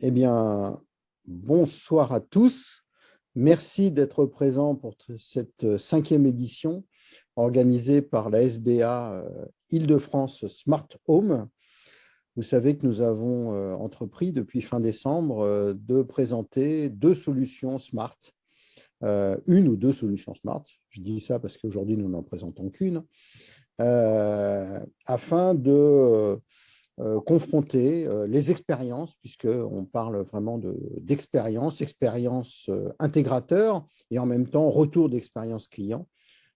Eh bien, bonsoir à tous. Merci d'être présents pour cette cinquième édition organisée par la SBA Île-de-France Smart Home. Vous savez que nous avons entrepris depuis fin décembre de présenter deux solutions smart, une ou deux solutions smart. Je dis ça parce qu'aujourd'hui, nous n'en présentons qu'une, afin de confronter les expériences, puisqu'on parle vraiment d'expérience, expérience intégrateur et en même temps retour d'expérience client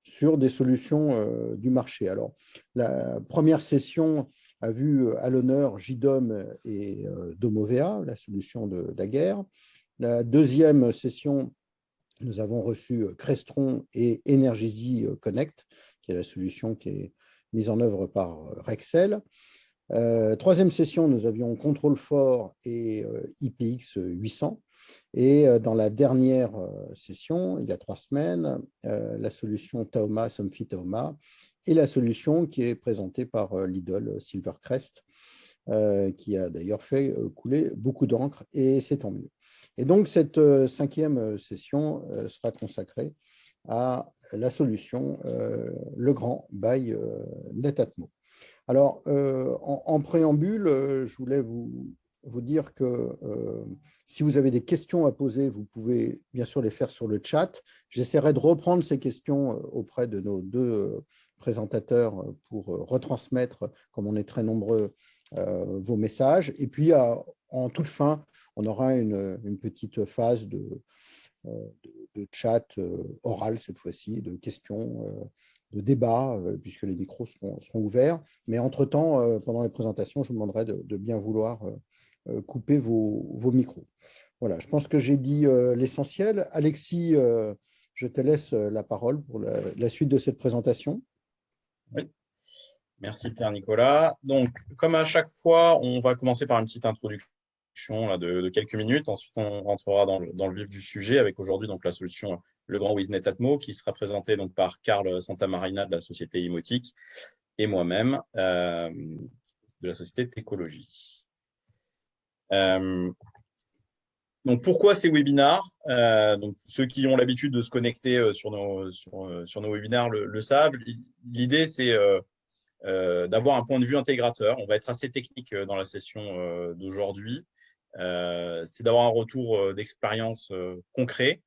sur des solutions du marché. Alors, la première session a vu à l'honneur JDOM et Domovea, la solution de Daguerre. La deuxième session, nous avons reçu Crestron et Energisy Connect, qui est la solution qui est mise en œuvre par Rexel. Troisième session, nous avions Control4 et IPX 800. Et dans la dernière session, il y a 3 semaines, la solution Taoma, Somfy Taoma, et la solution qui est présentée par Lidl Silvercrest, qui a d'ailleurs fait couler beaucoup d'encre, et c'est tant mieux. Et donc, cette cinquième session sera consacrée à la solution Legrand by Netatmo. Alors, en préambule, je voulais vous dire que si vous avez des questions à poser, vous pouvez bien sûr les faire sur le chat. J'essaierai de reprendre ces questions auprès de nos deux présentateurs pour retransmettre, comme on est très nombreux, vos messages. Et puis, en toute fin, on aura une petite phase de chat oral cette fois-ci, de questions, de débat, puisque les micros seront ouverts. Mais entre-temps, pendant les présentations, je vous demanderai de bien vouloir couper vos micros. Voilà, je pense que j'ai dit l'essentiel. Alexis, je te laisse la parole pour la suite de cette présentation. Oui. Merci Pierre-Nicolas. Donc, comme à chaque fois, on va commencer par une petite introduction là, de quelques minutes. Ensuite, on rentrera dans le vif du sujet avec aujourd'hui donc la solution Legrand with Netatmo qui sera présentée donc par Carl Santamarina de la société Imotic et moi-même de la société Técologie. Donc, pourquoi ces webinars? Donc, ceux qui ont l'habitude de se connecter sur nos webinars le savent. L'idée, c'est d'avoir un point de vue intégrateur. On va être assez technique dans la session d'aujourd'hui. C'est d'avoir un retour d'expérience concret.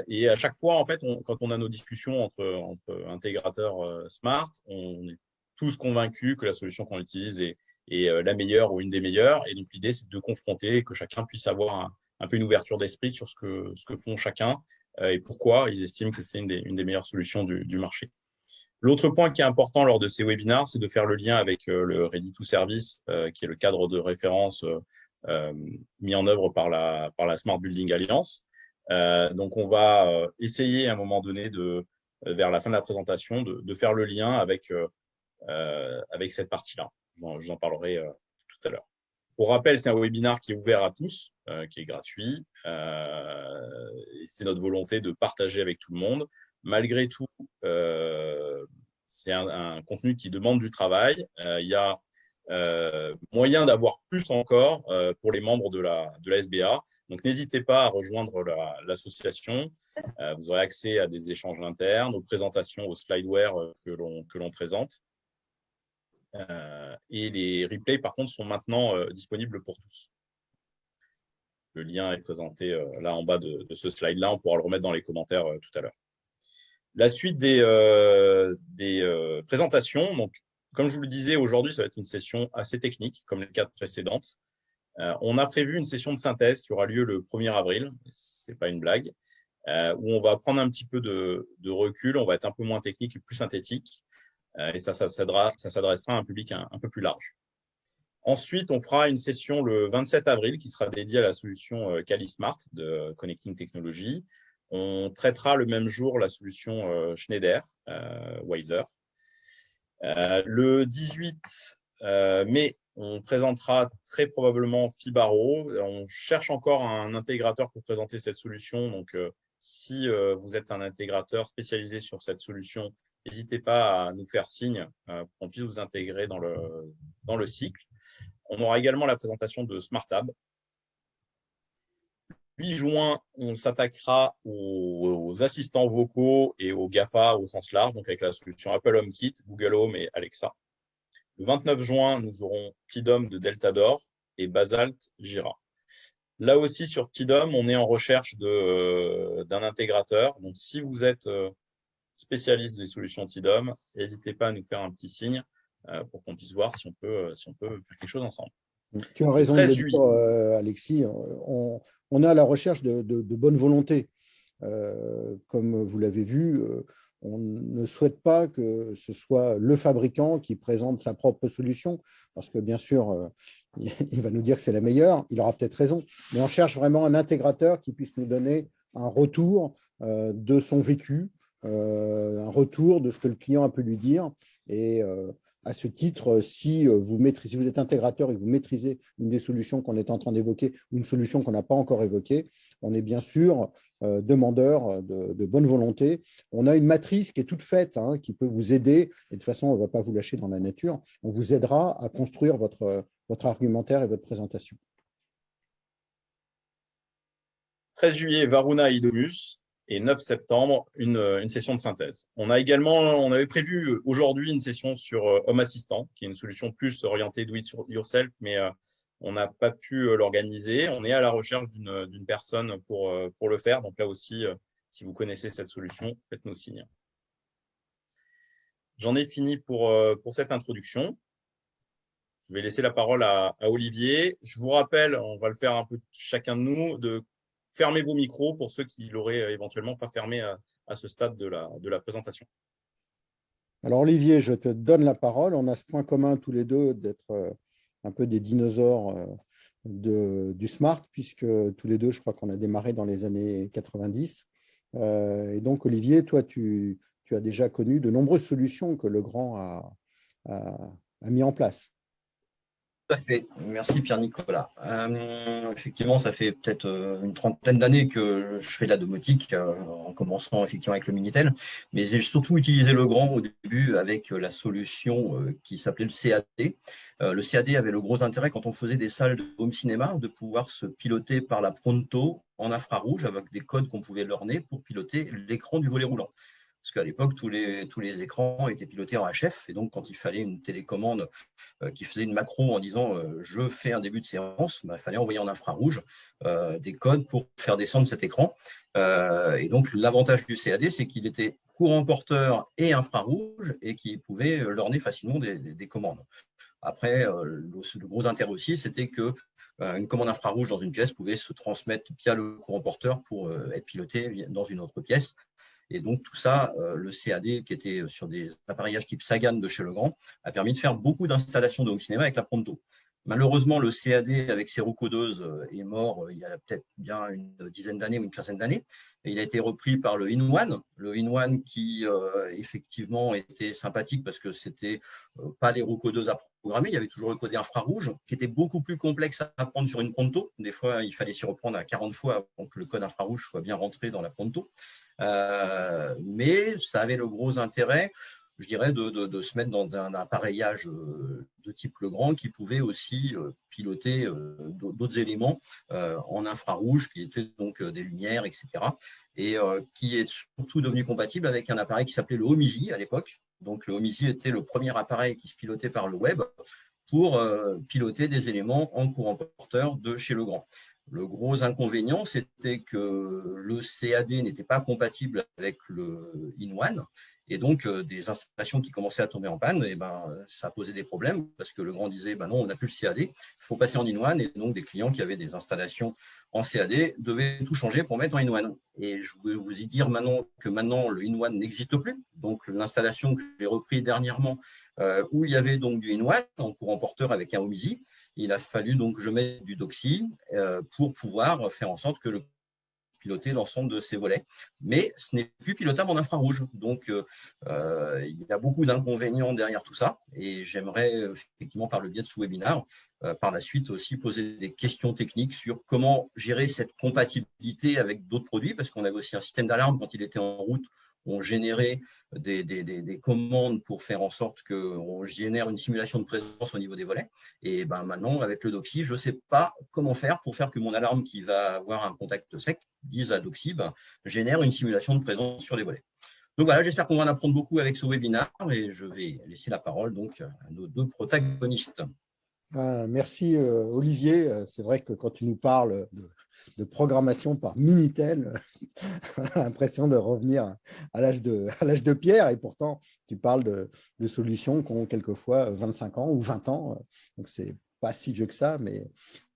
Et à chaque fois, en fait, quand on a nos discussions entre intégrateurs smart, on est tous convaincus que la solution qu'on utilise est la meilleure ou une des meilleures. Et donc, l'idée, c'est de confronter, que chacun puisse avoir un peu une ouverture d'esprit sur ce que font chacun et pourquoi ils estiment que c'est une des meilleures solutions du marché. L'autre point qui est important lors de ces webinars, c'est de faire le lien avec le Ready to Service, qui est le cadre de référence mis en œuvre par la Smart Building Alliance. Donc, on va essayer à un moment donné, vers la fin de la présentation, de faire le lien avec cette partie-là. Je vous en parlerai tout à l'heure. Pour rappel, c'est un webinar qui est ouvert à tous, qui est gratuit. Et c'est notre volonté de partager avec tout le monde. Malgré tout, c'est un contenu qui demande du travail. Il y a moyen d'avoir plus encore pour les membres de la SBA. Donc, n'hésitez pas à rejoindre l'association. Vous aurez accès à des échanges internes, aux présentations, aux slideware que l'on présente. Et les replays, par contre, sont maintenant disponibles pour tous. Le lien est présenté là en bas de ce slide-là. On pourra le remettre dans les commentaires tout à l'heure. La suite des présentations. Donc, comme je vous le disais, aujourd'hui, ça va être une session assez technique, comme les 4 précédentes. On a prévu une session de synthèse qui aura lieu le 1er avril. Ce n'est pas une blague. Où on va prendre un petit peu de recul. On va être un peu moins technique et plus synthétique. Et ça s'adressera à un public un peu plus large. Ensuite, on fera une session le 27 avril qui sera dédiée à la solution CaliSmart de Connecting Technology. On traitera le même jour la solution Schneider, Weiser. Le 18 mai, on présentera très probablement Fibaro. On cherche encore un intégrateur pour présenter cette solution. Donc, si vous êtes un intégrateur spécialisé sur cette solution, n'hésitez pas à nous faire signe pour qu'on puisse vous intégrer dans le cycle. On aura également la présentation de SmartHub, 8 juin, on s'attaquera aux assistants vocaux et aux GAFA au sens large, donc avec la solution Apple HomeKit, Google Home et Alexa. Le 29 juin, nous aurons Tidom de Deltador et Basalt Jira. Là aussi, sur Tidom, on est en recherche d'un intégrateur. Donc, si vous êtes spécialiste des solutions Tidom, n'hésitez pas à nous faire un petit signe pour qu'on puisse voir si on peut faire quelque chose ensemble. Tu as raison de le dire, Alexis. On est à la recherche de bonne volonté. Comme vous l'avez vu, on ne souhaite pas que ce soit le fabricant qui présente sa propre solution, parce que bien sûr, il va nous dire que c'est la meilleure, il aura peut-être raison, mais on cherche vraiment un intégrateur qui puisse nous donner un retour de son vécu, un retour de ce que le client a pu lui dire. Et à ce titre, si vous êtes intégrateur et que vous maîtrisez une des solutions qu'on est en train d'évoquer ou une solution qu'on n'a pas encore évoquée, on est bien sûr demandeur de bonne volonté. On a une matrice qui est toute faite, qui peut vous aider. Et de toute façon, on ne va pas vous lâcher dans la nature. On vous aidera à construire votre argumentaire et votre présentation. 13 juillet, Varuna et Idomus. Et 9 septembre, une session de synthèse. On avait prévu aujourd'hui une session sur Home Assistant, qui est une solution plus orientée do it yourself, mais on n'a pas pu l'organiser. On est à la recherche d'une personne pour le faire. Donc là aussi, si vous connaissez cette solution, faites-nous signe. J'en ai fini pour cette introduction. Je vais laisser la parole à Olivier. Je vous rappelle, on va le faire un peu chacun de nous, de fermez vos micros pour ceux qui l'auraient éventuellement pas fermé à ce stade de la présentation. Alors Olivier, je te donne la parole. On a ce point commun tous les deux d'être un peu des dinosaures du smart, puisque tous les deux, je crois qu'on a démarré dans les années 90. Et donc Olivier, toi, tu as déjà connu de nombreuses solutions que Legrand a mis en place. Tout à fait. Merci Pierre-Nicolas. Effectivement, ça fait peut-être une trentaine d'années que je fais de la domotique, en commençant effectivement avec le Minitel, mais j'ai surtout utilisé Legrand au début avec la solution qui s'appelait le CAD. Le CAD avait le gros intérêt quand on faisait des salles de home cinéma de pouvoir se piloter par la Pronto en infrarouge avec des codes qu'on pouvait leur donner pour piloter l'écran du volet roulant. Parce qu'à l'époque, tous les écrans étaient pilotés en HF, et donc quand il fallait une télécommande qui faisait une macro en disant je fais un début de séance, il fallait envoyer en infrarouge des codes pour faire descendre cet écran. Et donc l'avantage du CAD, c'est qu'il était courant porteur et infrarouge, et qu'il pouvait lorner facilement des commandes. Après, le gros intérêt aussi, c'était que une commande infrarouge dans une pièce pouvait se transmettre via le courant porteur pour être pilotée dans une autre pièce. Et donc, tout ça, le CAD, qui était sur des appareillages type Sagan de chez Legrand, a permis de faire beaucoup d'installations de home cinéma avec la Pronto. Malheureusement, le CAD, avec ses roues-codeuses, est mort il y a peut-être bien une dizaine d'années ou une quinzaine d'années. Et il a été repris par le In-One. Le In-One qui, effectivement, était sympathique parce que ce n'était pas les roues-codeuses à programmer. Il y avait toujours le codé infrarouge, qui était beaucoup plus complexe à prendre sur une Pronto. Des fois, il fallait s'y reprendre à 40 fois avant que le code infrarouge soit bien rentré dans la Pronto. Mais ça avait le gros intérêt, je dirais, de se mettre dans un appareillage de type Legrand qui pouvait aussi piloter d'autres éléments en infrarouge, qui étaient donc des lumières, etc. Et qui est surtout devenu compatible avec un appareil qui s'appelait le Homizi à l'époque. Donc le Homizi était le premier appareil qui se pilotait par le web pour piloter des éléments en courant porteur de chez Legrand. Le gros inconvénient, c'était que le CAD n'était pas compatible avec le In-One. Et donc, des installations qui commençaient à tomber en panne, ça posait des problèmes parce que Legrand disait non, on n'a plus le CAD, il faut passer en In-One. Et donc, des clients qui avaient des installations en CAD devaient tout changer pour mettre en In-One. Et je vais vous y dire maintenant que le In-One n'existe plus. Donc, l'installation que j'ai reprise dernièrement, où il y avait donc du In-One en courant porteur avec un Homizi, il a fallu donc que je mette du Doxy pour pouvoir faire en sorte que le piloter l'ensemble de ces volets. Mais ce n'est plus pilotable en infrarouge. Donc, il y a beaucoup d'inconvénients derrière tout ça. Et j'aimerais, effectivement, par le biais de ce webinaire, par la suite aussi poser des questions techniques sur comment gérer cette compatibilité avec d'autres produits, parce qu'on avait aussi un système d'alarme quand il était en route ont généré des commandes pour faire en sorte qu'on génère une simulation de présence au niveau des volets. Et ben maintenant, avec le Doxy, je ne sais pas comment faire pour faire que mon alarme qui va avoir un contact sec dise à Doxy, génère une simulation de présence sur les volets. Donc voilà, j'espère qu'on va en apprendre beaucoup avec ce webinaire et je vais laisser la parole donc à nos deux protagonistes. Merci Olivier. C'est vrai que quand tu nous parles de programmation par Minitel, on a l'impression de revenir à l'âge de pierre, et pourtant tu parles de solutions qui ont quelquefois 25 ans ou 20 ans. Donc c'est pas si vieux que ça, mais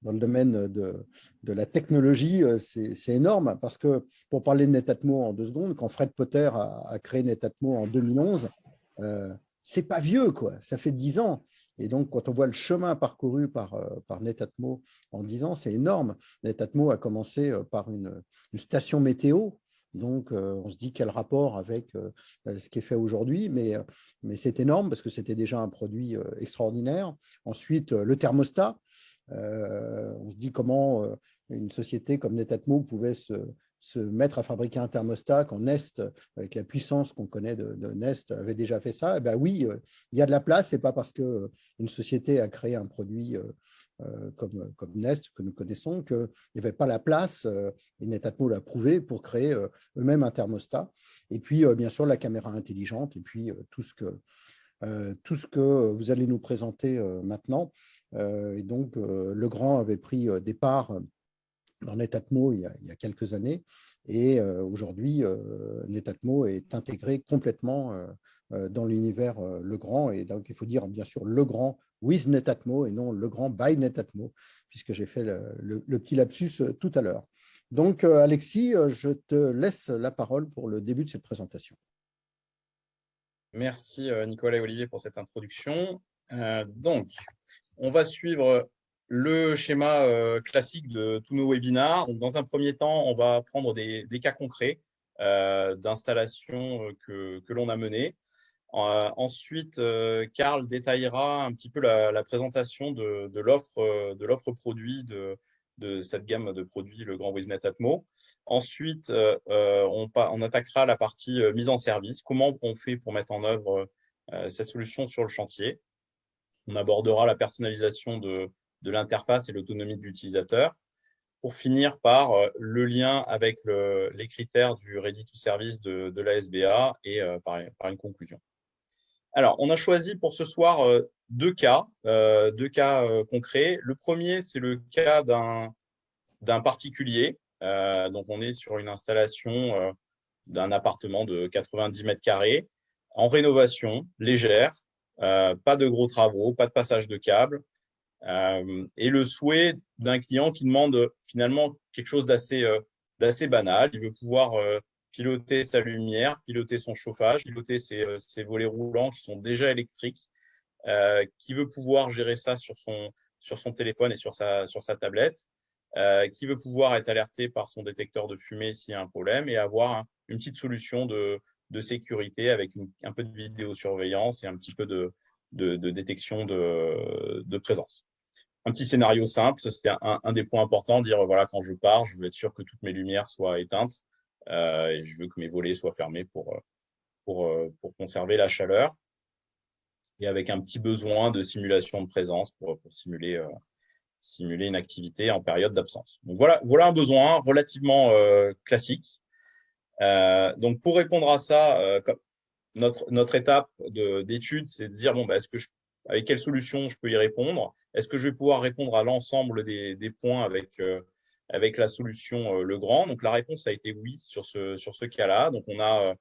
dans le domaine de la technologie, c'est énorme, parce que pour parler de Netatmo en 2 secondes, quand Fred Potter a créé Netatmo en 2011, c'est pas vieux, quoi. Ça fait 10 ans. Et donc, quand on voit le chemin parcouru par Netatmo en 10 ans, c'est énorme. Netatmo a commencé par une station météo. Donc, on se dit quel rapport avec ce qui est fait aujourd'hui, mais c'est énorme parce que c'était déjà un produit extraordinaire. Ensuite, le thermostat. On se dit comment une société comme Netatmo pouvait se mettre à fabriquer un thermostat quand Nest, avec la puissance qu'on connaît de Nest, avait déjà fait ça. Et ben oui, il y a de la place. Ce n'est pas parce qu'une société a créé un produit comme Nest, que nous connaissons, qu'il n'y avait pas la place, et Netatmo l'a prouvé, pour créer eux-mêmes un thermostat. Et puis, bien sûr, la caméra intelligente, et puis tout ce que vous allez nous présenter maintenant. Et donc, Legrand avait pris des parts dans Netatmo il y a quelques années, et aujourd'hui, Netatmo est intégré complètement dans l'univers Legrand, et donc il faut dire bien sûr Legrand with Netatmo et non Legrand by Netatmo, puisque j'ai fait le petit lapsus tout à l'heure. Donc Alexis, je te laisse la parole pour le début de cette présentation. Merci Nicolas et Olivier pour cette introduction. Donc, on va suivre le schéma classique de tous nos webinars. Donc, dans un premier temps, on va prendre des cas concrets d'installations que l'on a menées. Ensuite, Karl détaillera un petit peu la présentation de l'offre produit de cette gamme de produits Legrand with Netatmo. Ensuite, on attaquera la partie mise en service. Comment on fait pour mettre en œuvre cette solution sur le chantier. On abordera la personnalisation de l'interface et l'autonomie de l'utilisateur, pour finir par le lien avec les critères du Ready to Service de la SBA et par une conclusion. Alors, on a choisi pour ce soir 2 cas concrets. Le premier, c'est le cas d'un particulier. Donc, on est sur une installation d'un appartement de 90 mètres carrés, en rénovation légère, pas de gros travaux, pas de passage de câbles, et le souhait d'un client qui demande finalement quelque chose d'assez banal. Il veut pouvoir piloter sa lumière, piloter son chauffage, piloter ses volets roulants qui sont déjà électriques, qui veut pouvoir gérer ça sur son téléphone et sur sa tablette, qui veut pouvoir être alerté par son détecteur de fumée s'il y a un problème, et avoir une petite solution de sécurité avec un peu de vidéosurveillance et un petit peu de détection de présence. Un petit scénario simple, c'était un des points importants, dire voilà, quand je pars, je veux être sûr que toutes mes lumières soient éteintes et je veux que mes volets soient fermés pour conserver la chaleur, et avec un petit besoin de simulation de présence pour simuler une activité en période d'absence. Donc voilà un besoin relativement classique. Donc pour répondre à ça, notre étape d'étude, c'est de dire bon, est-ce que avec quelle solution je peux y répondre? Est-ce que je vais pouvoir répondre à l'ensemble des points avec la solution Legrand? Donc la réponse a été oui sur ce cas-là. Donc on a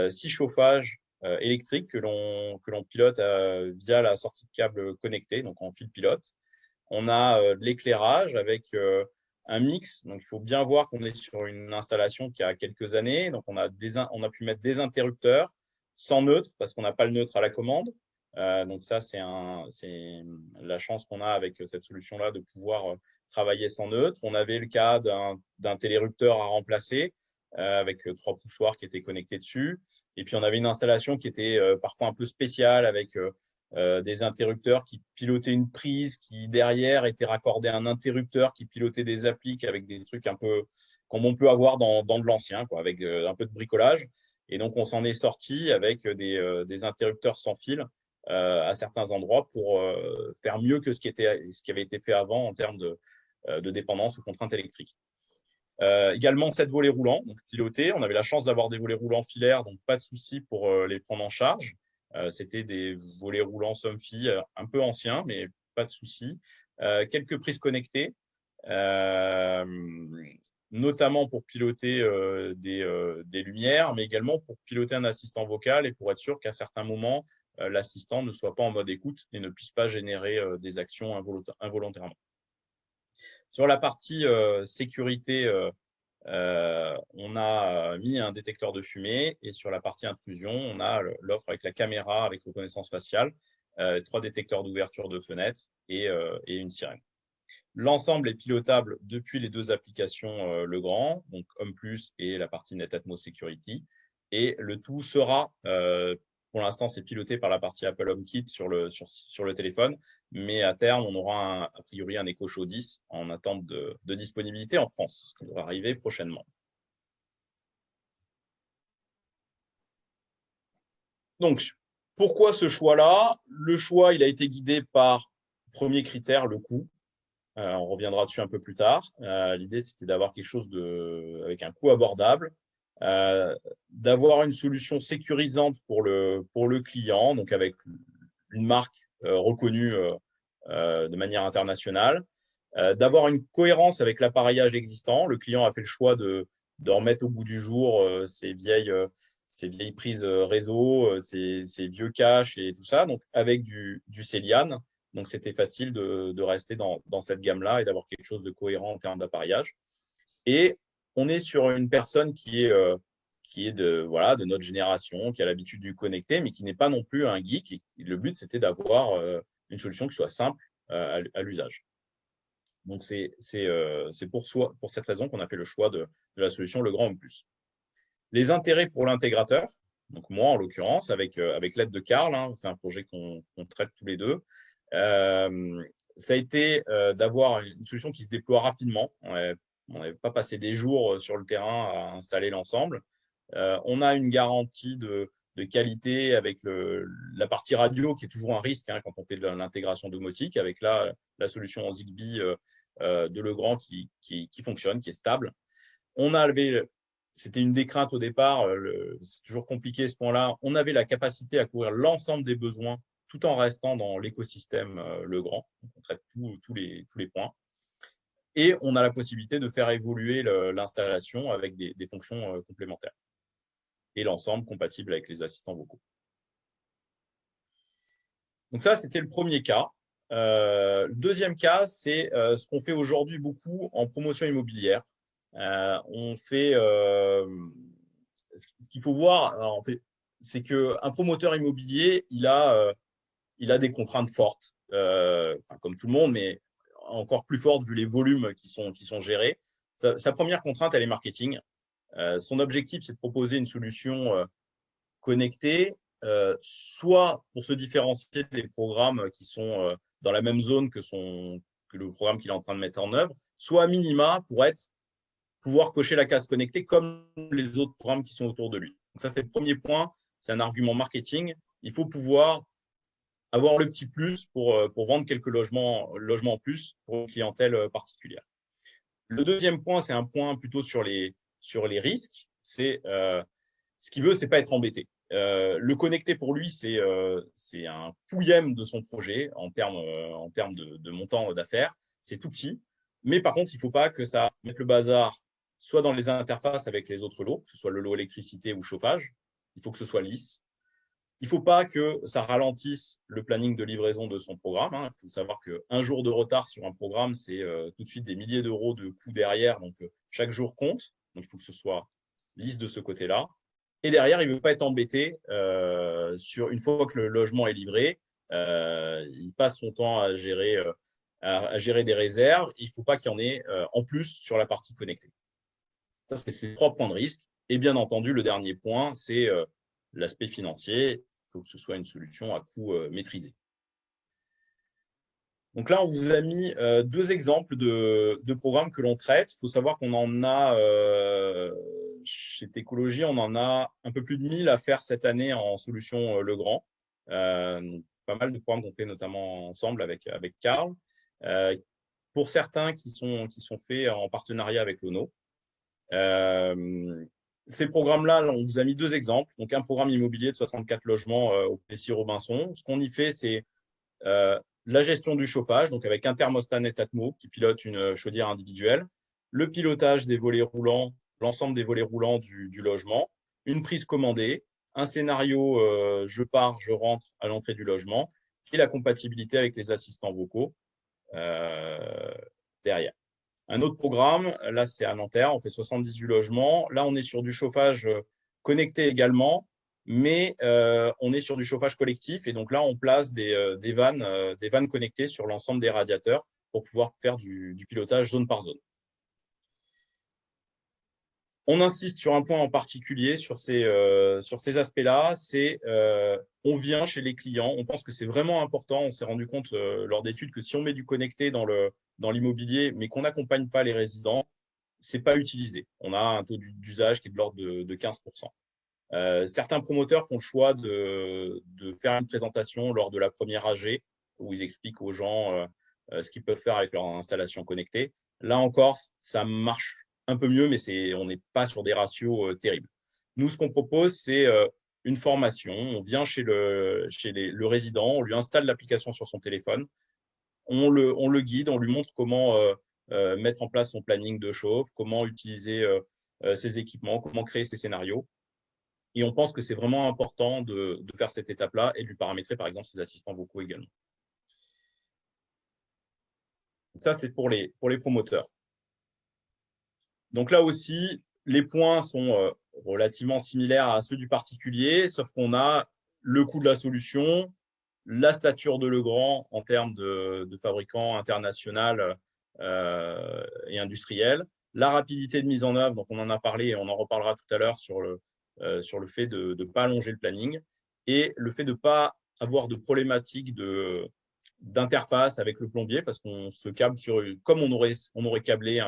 6 chauffages électriques que l'on pilote via la sortie de câble connecté, donc en fil pilote. On a de l'éclairage avec un mix. Donc il faut bien voir qu'on est sur une installation qui a quelques années. Donc on a pu mettre des interrupteurs sans neutre, parce qu'on n'a pas le neutre à la commande. Donc ça, c'est la chance qu'on a avec cette solution-là, de pouvoir travailler sans neutre. On avait le cas d'un télérupteur à remplacer avec 3 poussoirs qui étaient connectés dessus. Et puis, on avait une installation qui était parfois un peu spéciale, avec des interrupteurs qui pilotaient une prise, qui derrière était raccordé à un interrupteur qui pilotait des appliques, avec des trucs un peu comme on peut avoir dans de l'ancien, avec un peu de bricolage. Et donc, on s'en est sorti avec des interrupteurs sans fil à certains endroits pour faire mieux que ce qui avait été fait avant en termes de dépendance aux contraintes électriques. Également, 7 volets roulants, donc pilotés. On avait la chance d'avoir des volets roulants filaires, donc pas de souci pour les prendre en charge. C'était des volets roulants Somfy un peu anciens, mais pas de souci. Quelques prises connectées, notamment pour piloter des lumières, mais également pour piloter un assistant vocal et pour être sûr qu'à certains moments, l'assistant ne soit pas en mode écoute et ne puisse pas générer des actions involontairement. Sur la partie sécurité, on a mis un détecteur de fumée et sur la partie intrusion, on a l'offre avec la caméra avec reconnaissance faciale, 3 détecteurs d'ouverture de fenêtres et une sirène. L'ensemble est pilotable depuis les 2 applications Legrand, donc Home+ et la partie NetAtmos Security. Et le tout sera, pour l'instant, c'est piloté par la partie Apple HomeKit sur le téléphone, mais à terme, on aura a priori un Echo Show 10 en attente de disponibilité en France, qui devrait arriver prochainement. Donc, pourquoi ce choix-là? Le choix, il a été guidé par, premier critère, le coût. On reviendra dessus un peu plus tard. L'idée, c'était d'avoir quelque chose avec un coût abordable, d'avoir une solution sécurisante pour le client, donc avec une marque reconnue de manière internationale, d'avoir une cohérence avec l'appareillage existant. Le client a fait le choix de remettre au goût du jour ses vieilles prises réseau, ses vieux caches et tout ça, donc avec du Celian. Donc, c'était facile de rester dans cette gamme-là et d'avoir quelque chose de cohérent en termes d'appareillage. Et on est sur une personne qui est de notre génération, qui a l'habitude du connecté, mais qui n'est pas non plus un geek. Et le but, c'était d'avoir une solution qui soit simple à l'usage. Donc, c'est pour cette raison qu'on a fait le choix de la solution Legrand Home+. Les intérêts pour l'intégrateur, donc moi en l'occurrence, avec l'aide de Karl, hein, c'est un projet qu'on traite tous les deux, ça a été d'avoir une solution qui se déploie rapidement. On n'avait pas passé des jours sur le terrain à installer l'ensemble. On a une garantie de qualité avec la partie radio qui est toujours un risque quand on fait de l'intégration domotique, avec la solution en Zigbee de Legrand qui fonctionne, qui est stable. On a c'était une des craintes au départ, c'est toujours compliqué ce point-là. On avait la capacité à couvrir l'ensemble des besoins tout en restant dans l'écosystème Legrand. On traite tous les points. Et on a la possibilité de faire évoluer l'installation avec des fonctions complémentaires. Et l'ensemble compatible avec les assistants vocaux. Donc ça, c'était le premier cas. Le deuxième cas, c'est ce qu'on fait aujourd'hui beaucoup en promotion immobilière. On fait ce qu'il faut voir, alors, en fait, c'est qu'un promoteur immobilier, il a des contraintes fortes, comme tout le monde, mais encore plus fortes vu les volumes qui sont gérés. Sa première contrainte, elle est marketing. Son objectif, c'est de proposer une solution connectée, soit pour se différencier des programmes qui sont dans la même zone que le programme qu'il est en train de mettre en œuvre, soit à minima pour pouvoir cocher la case connectée comme les autres programmes qui sont autour de lui. Donc ça, c'est le premier point, c'est un argument marketing. Il faut pouvoir avoir le petit plus pour vendre quelques logements en plus pour une clientèle particulière. Le deuxième point, c'est un point plutôt sur les risques. C'est ce qu'il veut, c'est pas être embêté. Le connecté pour lui, c'est un pouillème de son projet en termes de montant d'affaires. C'est tout petit, mais par contre, il ne faut pas que ça mette le bazar soit dans les interfaces avec les autres lots, que ce soit le lot électricité ou chauffage. Il faut que ce soit lisse. Il ne faut pas que ça ralentisse le planning de livraison de son programme. Il faut savoir qu'un jour de retard sur un programme, c'est tout de suite des milliers d'euros de coûts derrière. Donc, chaque jour compte. Donc, il faut que ce soit lisse de ce côté-là. Et derrière, il ne veut pas être embêté une fois que le logement est livré. Il passe son temps à gérer des réserves. Il ne faut pas qu'il y en ait en plus sur la partie connectée. Ça, c'est ces 3 points de risque. Et bien entendu, le dernier point, c'est l'aspect financier. Il faut que ce soit une solution à coût maîtrisé. Donc là, on vous a mis 2 exemples de programmes que l'on traite. Il faut savoir qu'on en a chez Techologie, on en a un peu plus de 1000 à faire cette année en solution Legrand. Pas mal de programmes qu'on fait notamment ensemble avec Karl. Pour certains qui sont faits en partenariat avec l'ONO. Ces programmes-là, on vous a mis 2 exemples. Donc, un programme immobilier de 64 logements au Plessis-Robinson. Ce qu'on y fait, c'est la gestion du chauffage, donc avec un thermostat Netatmo qui pilote une chaudière individuelle, le pilotage des volets roulants, l'ensemble des volets roulants du logement, une prise commandée, un scénario je pars, je rentre à l'entrée du logement et la compatibilité avec les assistants vocaux derrière. Un autre programme, là c'est à Nanterre, on fait 78 logements. Là on est sur du chauffage connecté également, mais on est sur du chauffage collectif et donc là on place des vannes connectées sur l'ensemble des radiateurs pour pouvoir faire du pilotage zone par zone. On insiste sur un point en particulier sur ces aspects-là, c'est on vient chez les clients, on pense que c'est vraiment important, on s'est rendu compte lors d'études que si on met du connecté dans l'immobilier, mais qu'on n'accompagne pas les résidents, ce n'est pas utilisé. On a un taux d'usage qui est de l'ordre de 15%. Certains promoteurs font le choix de faire une présentation lors de la première AG où ils expliquent aux gens ce qu'ils peuvent faire avec leur installation connectée. Là encore, ça marche un peu mieux, mais on n'est pas sur des ratios terribles. Nous, ce qu'on propose, c'est une formation. On vient chez le résident, on lui installe l'application sur son téléphone, on le guide, on lui montre comment mettre en place son planning de chauffe, comment utiliser ses équipements, comment créer ses scénarios. Et on pense que c'est vraiment important de faire cette étape-là et de lui paramétrer, par exemple, ses assistants vocaux également. Donc ça, c'est pour les promoteurs. Donc là aussi, les points sont relativement similaires à ceux du particulier, sauf qu'on a le coût de la solution, la stature de Legrand en termes de fabricant international et industriel, la rapidité de mise en œuvre, donc on en a parlé et on en reparlera tout à l'heure sur le fait de ne pas allonger le planning et le fait de ne pas avoir de problématique d'interface avec le plombier parce qu'on se câble comme on aurait câblé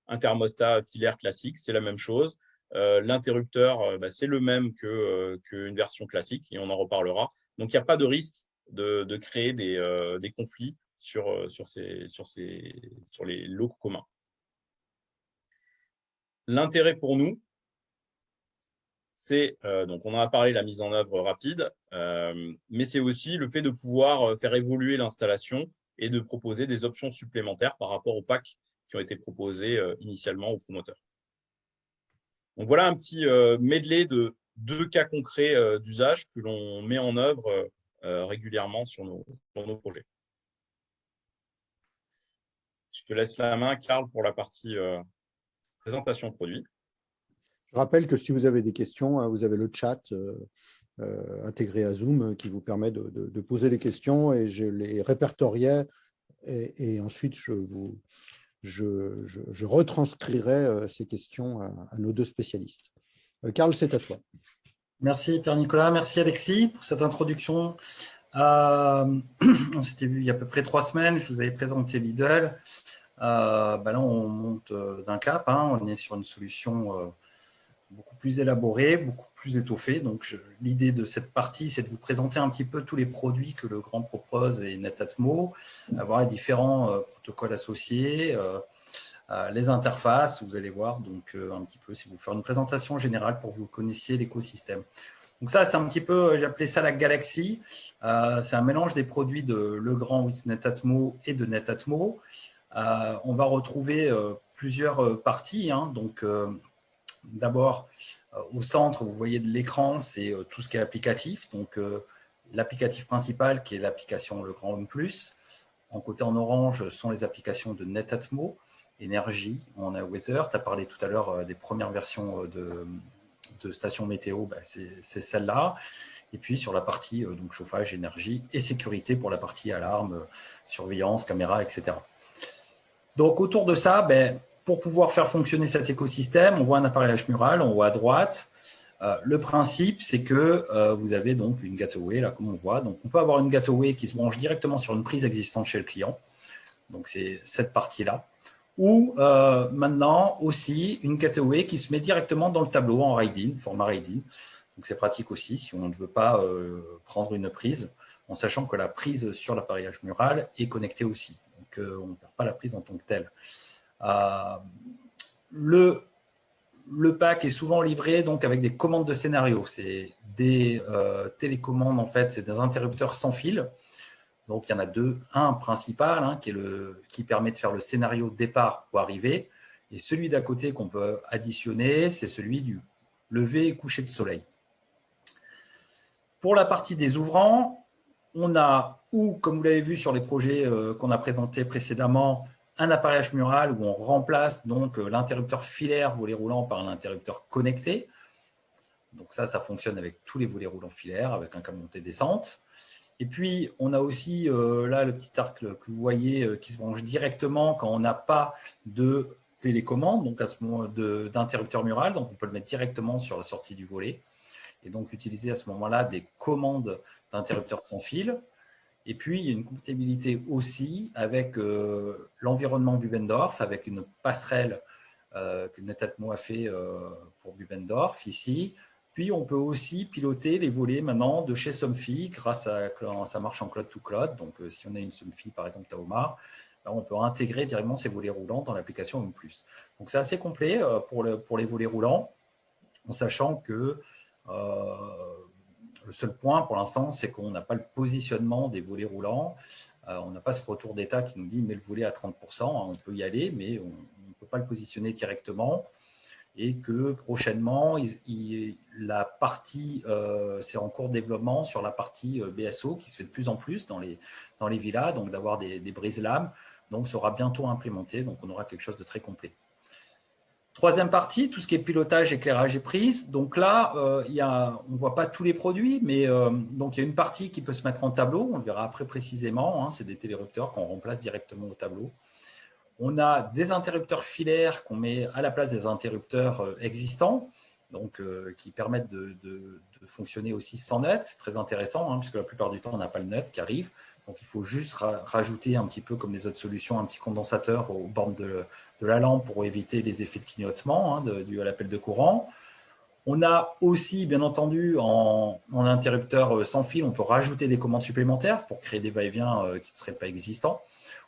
un thermostat filaire classique, c'est la même chose. L'interrupteur, c'est le même qu'une version classique et on en reparlera. Donc, il n'y a pas de risque de créer des conflits sur les locaux communs. L'intérêt pour nous, c'est, donc on en a parlé, la mise en œuvre rapide, mais c'est aussi le fait de pouvoir faire évoluer l'installation et de proposer des options supplémentaires par rapport aux packs qui ont été proposés initialement aux promoteurs. Donc voilà un petit medley de 2 cas concrets d'usage que l'on met en œuvre régulièrement sur nos projets. Je te laisse la main, Karl, pour la partie présentation produit. Je rappelle que si vous avez des questions, vous avez le chat intégré à Zoom qui vous permet de poser des questions et je les répertorierai et ensuite je retranscrirai ces questions à nos 2 spécialistes. Karl, c'est à toi. Merci Pierre-Nicolas, merci Alexis pour cette introduction. On s'était vu il y a à peu près 3 semaines, je vous avais présenté Lidl. Là, on monte d'un cap, on est sur une solution beaucoup plus élaborée, beaucoup plus étoffée. Donc, l'idée de cette partie, c'est de vous présenter un petit peu tous les produits que Legrand propose et Netatmo, avoir les différents protocoles associés, les interfaces, vous allez voir, donc un petit peu, c'est vous faire une présentation générale pour que vous connaissiez l'écosystème. Donc ça, c'est un petit peu, j'ai appelé ça la galaxie. C'est un mélange des produits de Legrand with Netatmo et de Netatmo. On va retrouver plusieurs parties, donc d'abord, au centre, vous voyez de l'écran, c'est tout ce qui est applicatif. Donc, l'applicatif principal qui est l'application Legrand Home Plus. En côté en orange sont les applications de Netatmo, énergie, on a Weather. Tu as parlé tout à l'heure des premières versions de stations météo, c'est celle-là. Et puis, sur la partie donc chauffage, énergie et sécurité pour la partie alarme, surveillance, caméra, etc. Donc, autour de ça, pour pouvoir faire fonctionner cet écosystème, on voit un appareillage mural en haut à droite. Le principe, c'est que vous avez donc une gateway, là, comme on voit. Donc, on peut avoir une gateway qui se branche directement sur une prise existante chez le client. Donc, c'est cette partie-là. ou maintenant aussi une cataway qui se met directement dans le tableau en RIDE-in, format RIDE-in. Donc c'est pratique aussi si on ne veut pas prendre une prise, en sachant que la prise sur l'appareillage mural est connectée aussi. Donc on ne perd pas la prise en tant que telle. Le pack est souvent livré donc avec des commandes de scénario. C'est des télécommandes, en fait, c'est des interrupteurs sans fil. Donc, il y en a deux. Un principal hein, qui permet de faire le scénario départ ou arrivée. Et celui d'à côté qu'on peut additionner, c'est celui du lever et coucher de soleil. Pour la partie des ouvrants, on a, comme vous l'avez vu sur les projets qu'on a présentés précédemment, un appareillage mural où on remplace donc l'interrupteur filaire volet roulant par un interrupteur connecté. Donc ça fonctionne avec tous les volets roulants filaires, avec un câble montée-descente. Et puis, on a aussi là le petit arc que vous voyez qui se branche directement quand on n'a pas de télécommande, donc à ce moment d'interrupteur mural. Donc, on peut le mettre directement sur la sortie du volet et donc utiliser à ce moment-là des commandes d'interrupteurs sans fil. Et puis, il y a une compatibilité aussi avec l'environnement Bubendorf, avec une passerelle que Netatmo a fait pour Bubendorf ici. Puis, on peut aussi piloter les volets maintenant de chez Somfy grâce à ça marche en cloud to cloud. Donc, si on a une Somfy, par exemple, Taomar, on peut intégrer directement ces volets roulants dans l'application Home+. Donc, c'est assez complet pour les volets roulants, en sachant que le seul point pour l'instant, c'est qu'on n'a pas le positionnement des volets roulants. On n'a pas ce retour d'état qui nous dit « mais le volet à 30%, on peut y aller, mais on ne peut pas le positionner directement ». Et que prochainement, la partie, c'est en cours de développement sur la partie BSO qui se fait de plus en plus dans les villas, donc d'avoir des brise-lames. Donc, sera bientôt implémenté, donc on aura quelque chose de très complet. Troisième partie, tout ce qui est pilotage, éclairage et prise. Donc là, on ne voit pas tous les produits, mais donc il y a une partie qui peut se mettre en tableau, on le verra après précisément, hein, c'est des télérupteurs qu'on remplace directement au tableau. On a des interrupteurs filaires qu'on met à la place des interrupteurs existants, donc qui permettent de fonctionner aussi sans nut. C'est très intéressant, hein, puisque la plupart du temps, on n'a pas le nut qui arrive. Donc, il faut juste rajouter un petit peu, comme les autres solutions, un petit condensateur aux bornes de la lampe pour éviter les effets de clignotement hein, dû à l'appel de courant. On a aussi, bien entendu, en interrupteur sans fil, on peut rajouter des commandes supplémentaires pour créer des va-et-vient qui ne seraient pas existants.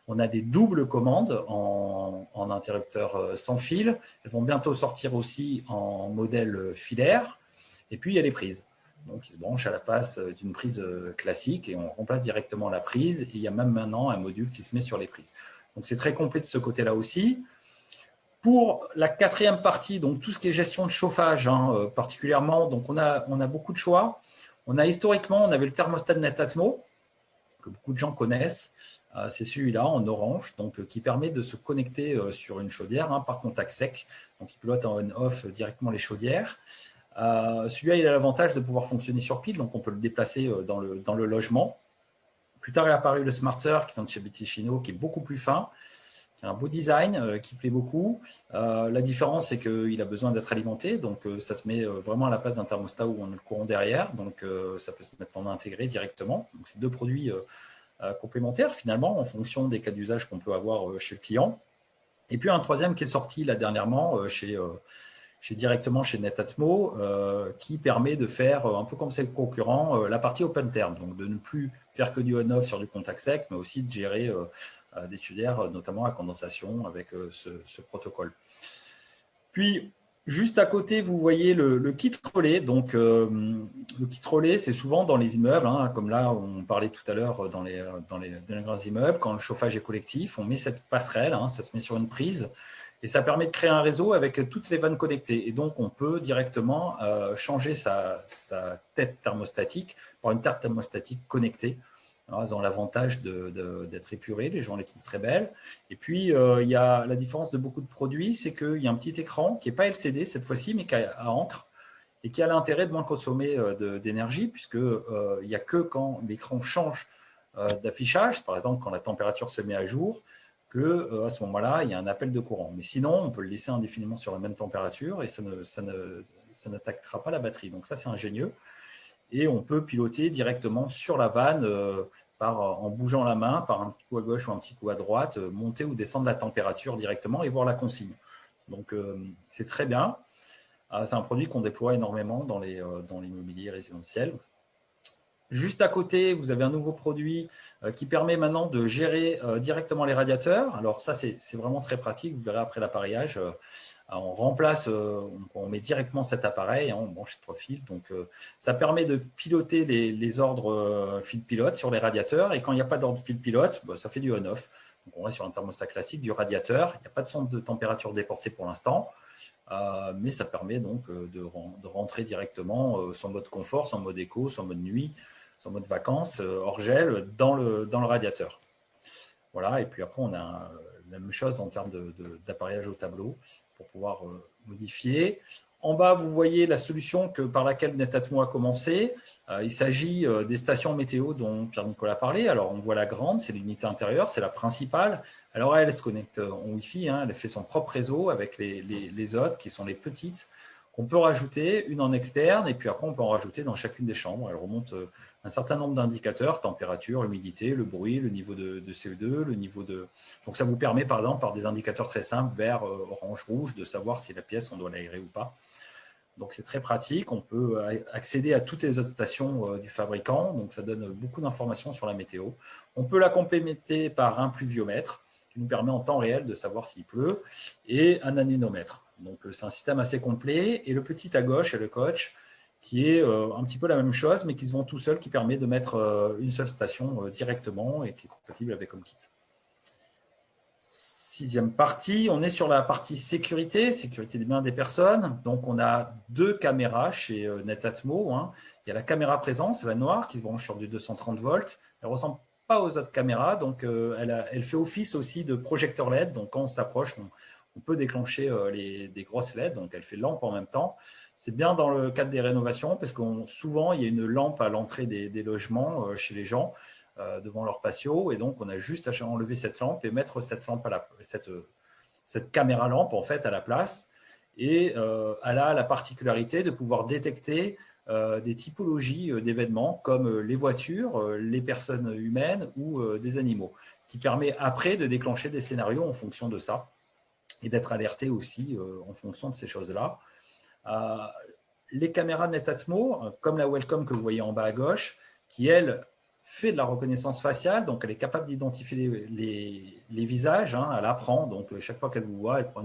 On a des doubles commandes en interrupteur sans fil. Elles vont bientôt sortir aussi en modèle filaire. Et puis, il y a les prises. Donc, ils se branchent à la place d'une prise classique et on remplace directement la prise. Et il y a même maintenant un module qui se met sur les prises. Donc, c'est très complet de ce côté-là aussi. Pour la quatrième partie, donc tout ce qui est gestion de chauffage hein, particulièrement, donc on a beaucoup de choix. Historiquement, on avait le thermostat de Netatmo, que beaucoup de gens connaissent. C'est celui-là en orange, donc, qui permet de se connecter sur une chaudière hein, par contact sec. Donc, il pilote en on-off directement les chaudières. Celui-là, il a l'avantage de pouvoir fonctionner sur pile, donc on peut le déplacer dans le logement. Plus tard est apparu le SmartSir qui vient de chez Bitishino, qui est beaucoup plus fin, qui a un beau design, qui plaît beaucoup. La différence, c'est qu'il a besoin d'être alimenté, donc ça se met vraiment à la place d'un thermostat où on a le courant derrière, donc ça peut se mettre en intégré directement. Donc, c'est deux produits complémentaires finalement en fonction des cas d'usage qu'on peut avoir chez le client. Et puis un troisième qui est sorti là dernièrement directement chez Netatmo qui permet de faire un peu comme ses concurrents la partie open term, donc de ne plus faire que du on-off sur du contact sec, mais aussi de gérer des chaudières notamment à condensation avec ce protocole. Puis juste à côté, vous voyez le kit relais. Donc, le kit relais, c'est souvent dans les immeubles, hein, comme là, on parlait tout à l'heure dans les grands immeubles. Quand le chauffage est collectif, on met cette passerelle, hein, ça se met sur une prise, et ça permet de créer un réseau avec toutes les vannes connectées. Et donc, on peut directement changer sa tête thermostatique par une tête thermostatique connectée. Alors, ils ont l'avantage d'être épurés, les gens les trouvent très belles. Et puis, il y a la différence de beaucoup de produits, c'est qu'il y a un petit écran qui n'est pas LCD cette fois-ci, mais qui a encre et qui a l'intérêt de moins consommer d'énergie, puisqu'il n'y a que quand l'écran change d'affichage, par exemple quand la température se met à jour, qu'à ce moment-là, il y a un appel de courant. Mais sinon, on peut le laisser indéfiniment sur la même température et ça n'attaquera pas la batterie. Donc ça, c'est ingénieux. Et on peut piloter directement sur la vanne en bougeant la main, par un petit coup à gauche ou un petit coup à droite, monter ou descendre la température directement et voir la consigne. Donc, c'est très bien. C'est un produit qu'on déploie énormément dans l'immobilier résidentiel. Juste à côté, vous avez un nouveau produit qui permet maintenant de gérer directement les radiateurs. Alors ça, c'est vraiment très pratique. Vous verrez après l'appareillage, on remplace, on met directement cet appareil, on branche 3 fils. Donc ça permet de piloter les ordres fil pilote sur les radiateurs. Et quand il n'y a pas d'ordre fil pilote, ça fait du on-off. Donc on reste sur un thermostat classique du radiateur. Il n'y a pas de sonde de température déportée pour l'instant. Mais ça permet donc de rentrer directement son mode confort, son mode éco, son mode nuit, son mode vacances, hors gel, dans le radiateur. Voilà, et puis après, on a la même chose en termes d'appareillage au tableau pour pouvoir modifier. En bas, vous voyez la solution par laquelle Netatmo a commencé. Il s'agit des stations météo dont Pierre-Nicolas a parlé. Alors, on voit la grande, c'est l'unité intérieure, c'est la principale. Alors, elle se connecte en Wi-Fi, elle fait son propre réseau avec les autres qui sont les petites qu'on peut rajouter, une en externe, et puis après, on peut en rajouter dans chacune des chambres. Elle remonte un certain nombre d'indicateurs, température, humidité, le bruit, le niveau de CO2, le niveau de… Donc, ça vous permet, par exemple, par des indicateurs très simples, vert, orange, rouge, de savoir si la pièce, on doit l'aérer ou pas. Donc, c'est très pratique. On peut accéder à toutes les autres stations du fabricant. Donc, ça donne beaucoup d'informations sur la météo. On peut la complémenter par un pluviomètre qui nous permet en temps réel de savoir s'il pleut et un anémomètre. Donc, c'est un système assez complet. Et le petit à gauche est le coach qui est un petit peu la même chose, mais qui se vend tout seul, qui permet de mettre une seule station directement et qui est compatible avec HomeKit. 6e partie, on est sur la partie sécurité des biens des personnes. Donc, on a 2 caméras chez Netatmo. Il y a la caméra présence, la noire, qui se branche sur du 230 volts. Elle ne ressemble pas aux autres caméras, donc elle fait office aussi de projecteur LED. Donc, quand on s'approche, on peut déclencher des grosses LED, donc elle fait lampe en même temps. C'est bien dans le cadre des rénovations, parce que souvent, il y a une lampe à l'entrée des logements chez les gens, devant leur patio, et donc on a juste à enlever cette lampe et mettre cette lampe cette caméra lampe en fait à la place, et elle a la particularité de pouvoir détecter des typologies d'événements comme les voitures, les personnes humaines ou des animaux, ce qui permet après de déclencher des scénarios en fonction de ça et d'être alerté aussi en fonction de ces choses-là. Les caméras Netatmo, comme la Welcome que vous voyez en bas à gauche, qui elle fait de la reconnaissance faciale, donc elle est capable d'identifier les visages, elle apprend, donc chaque fois qu'elle vous voit, elle prend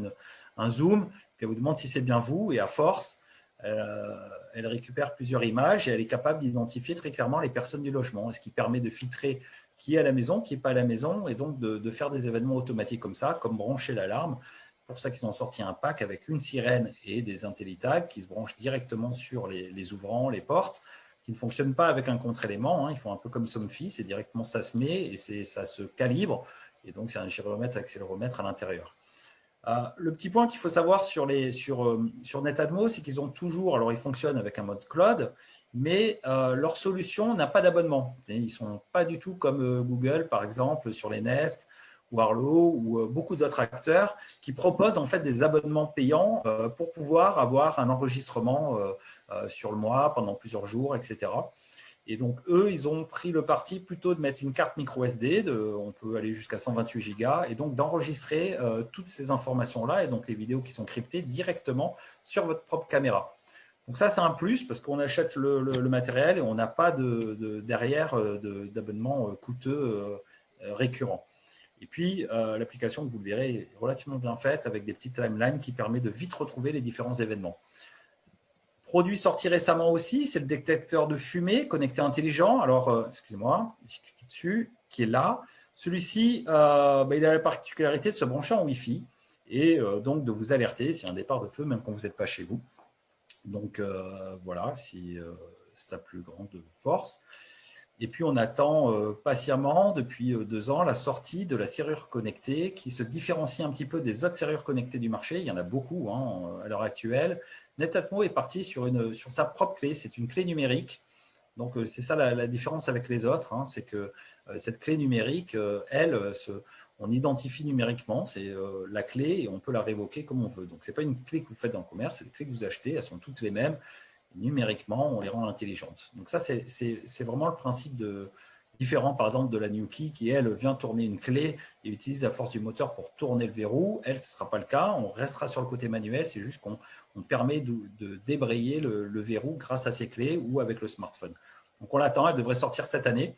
un zoom, puis elle vous demande si c'est bien vous, et à force, elle récupère plusieurs images et elle est capable d'identifier très clairement les personnes du logement, ce qui permet de filtrer qui est à la maison, qui n'est pas à la maison, et donc de faire des événements automatiques comme ça, comme brancher l'alarme. C'est pour ça qu'ils ont sorti un pack avec une sirène et des IntelliTag qui se branchent directement sur les ouvrants, les portes, qui ne fonctionnent pas avec un contre-élément. Ils font un peu comme Somfy, c'est directement ça se met et ça se calibre. Et donc, c'est un gyromètre, accéléromètre à l'intérieur. Le petit point qu'il faut savoir sur Netatmo, c'est qu'ils ont toujours, alors ils fonctionnent avec un mode cloud, mais leur solution n'a pas d'abonnement. Ils ne sont pas du tout comme Google, par exemple, sur les Nest, ou Arlo, ou beaucoup d'autres acteurs qui proposent en fait des abonnements payants pour pouvoir avoir un enregistrement sur le mois, pendant plusieurs jours, etc. Et donc, eux, ils ont pris le parti plutôt de mettre une carte micro SD, on peut aller jusqu'à 128 Go, et donc d'enregistrer toutes ces informations-là, et donc les vidéos qui sont cryptées directement sur votre propre caméra. Donc ça, c'est un plus, parce qu'on achète le matériel et on n'a pas derrière d'abonnement coûteux récurrent. Et puis, l'application, vous le verrez, est relativement bien faite, avec des petites timelines qui permettent de vite retrouver les différents événements. Produit sorti récemment aussi, c'est le détecteur de fumée connecté intelligent. Alors, excusez-moi, j'ai cliqué dessus, qui est là. Celui-ci, il a la particularité de se brancher en Wi-Fi et donc de vous alerter s'il y a un départ de feu, même quand vous n'êtes pas chez vous. Donc, voilà, si sa plus grande force. Et puis, on attend patiemment, depuis 2 ans, la sortie de la serrure connectée qui se différencie un petit peu des autres serrures connectées du marché. Il y en a beaucoup à l'heure actuelle. Netatmo est parti sur sa propre clé. C'est une clé numérique. Donc, c'est ça la différence avec les autres. C'est que cette clé numérique, on identifie numériquement. C'est la clé et on peut la révoquer comme on veut. Donc, ce n'est pas une clé que vous faites dans le commerce, c'est des clés que vous achetez. Elles sont toutes les mêmes. Numériquement, on les rend intelligentes. Donc ça, c'est vraiment le principe Différent, par exemple, de la New-Key qui, elle, vient tourner une clé et utilise la force du moteur pour tourner le verrou. Elle, ce ne sera pas le cas. On restera sur le côté manuel. C'est juste qu'on permet de débrayer le verrou grâce à ces clés ou avec le smartphone. Donc, on l'attend. Elle devrait sortir cette année.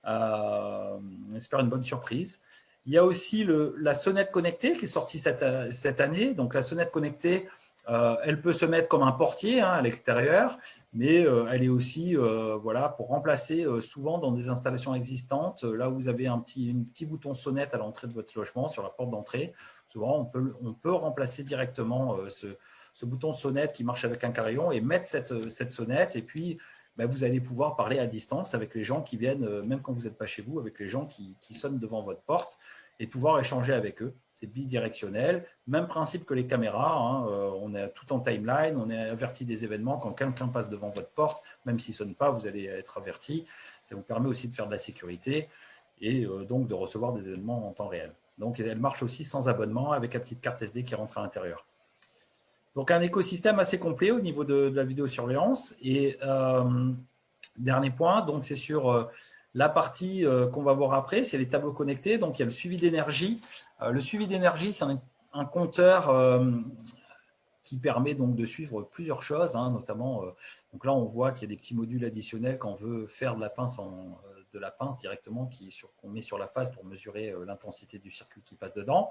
On espère une bonne surprise. Il y a aussi la sonnette connectée qui est sortie cette année. Donc, la sonnette connectée, elle peut se mettre comme un portier à l'extérieur, mais elle est aussi pour remplacer souvent dans des installations existantes, là où vous avez un petit bouton sonnette à l'entrée de votre logement, sur la porte d'entrée. Souvent, on peut remplacer directement ce bouton sonnette qui marche avec un carillon et mettre cette sonnette. Et puis, vous allez pouvoir parler à distance avec les gens qui viennent, même quand vous n'êtes pas chez vous, avec les gens qui sonnent devant votre porte et pouvoir échanger avec eux. C'est bidirectionnel, même principe que les caméras, on est tout en timeline, on est averti des événements quand quelqu'un passe devant votre porte, même s'il ne sonne pas, vous allez être averti. Ça vous permet aussi de faire de la sécurité et donc de recevoir des événements en temps réel. Donc elle marche aussi sans abonnement avec la petite carte SD qui rentre à l'intérieur. Donc un écosystème assez complet au niveau de la vidéosurveillance. Et dernier point, donc c'est sur la partie qu'on va voir après, c'est les tableaux connectés. Donc il y a le suivi d'énergie. Le suivi d'énergie, c'est un compteur qui permet donc de suivre plusieurs choses, notamment. Donc là, on voit qu'il y a des petits modules additionnels quand on veut faire de la pince directement qu'on met sur la face pour mesurer l'intensité du circuit qui passe dedans.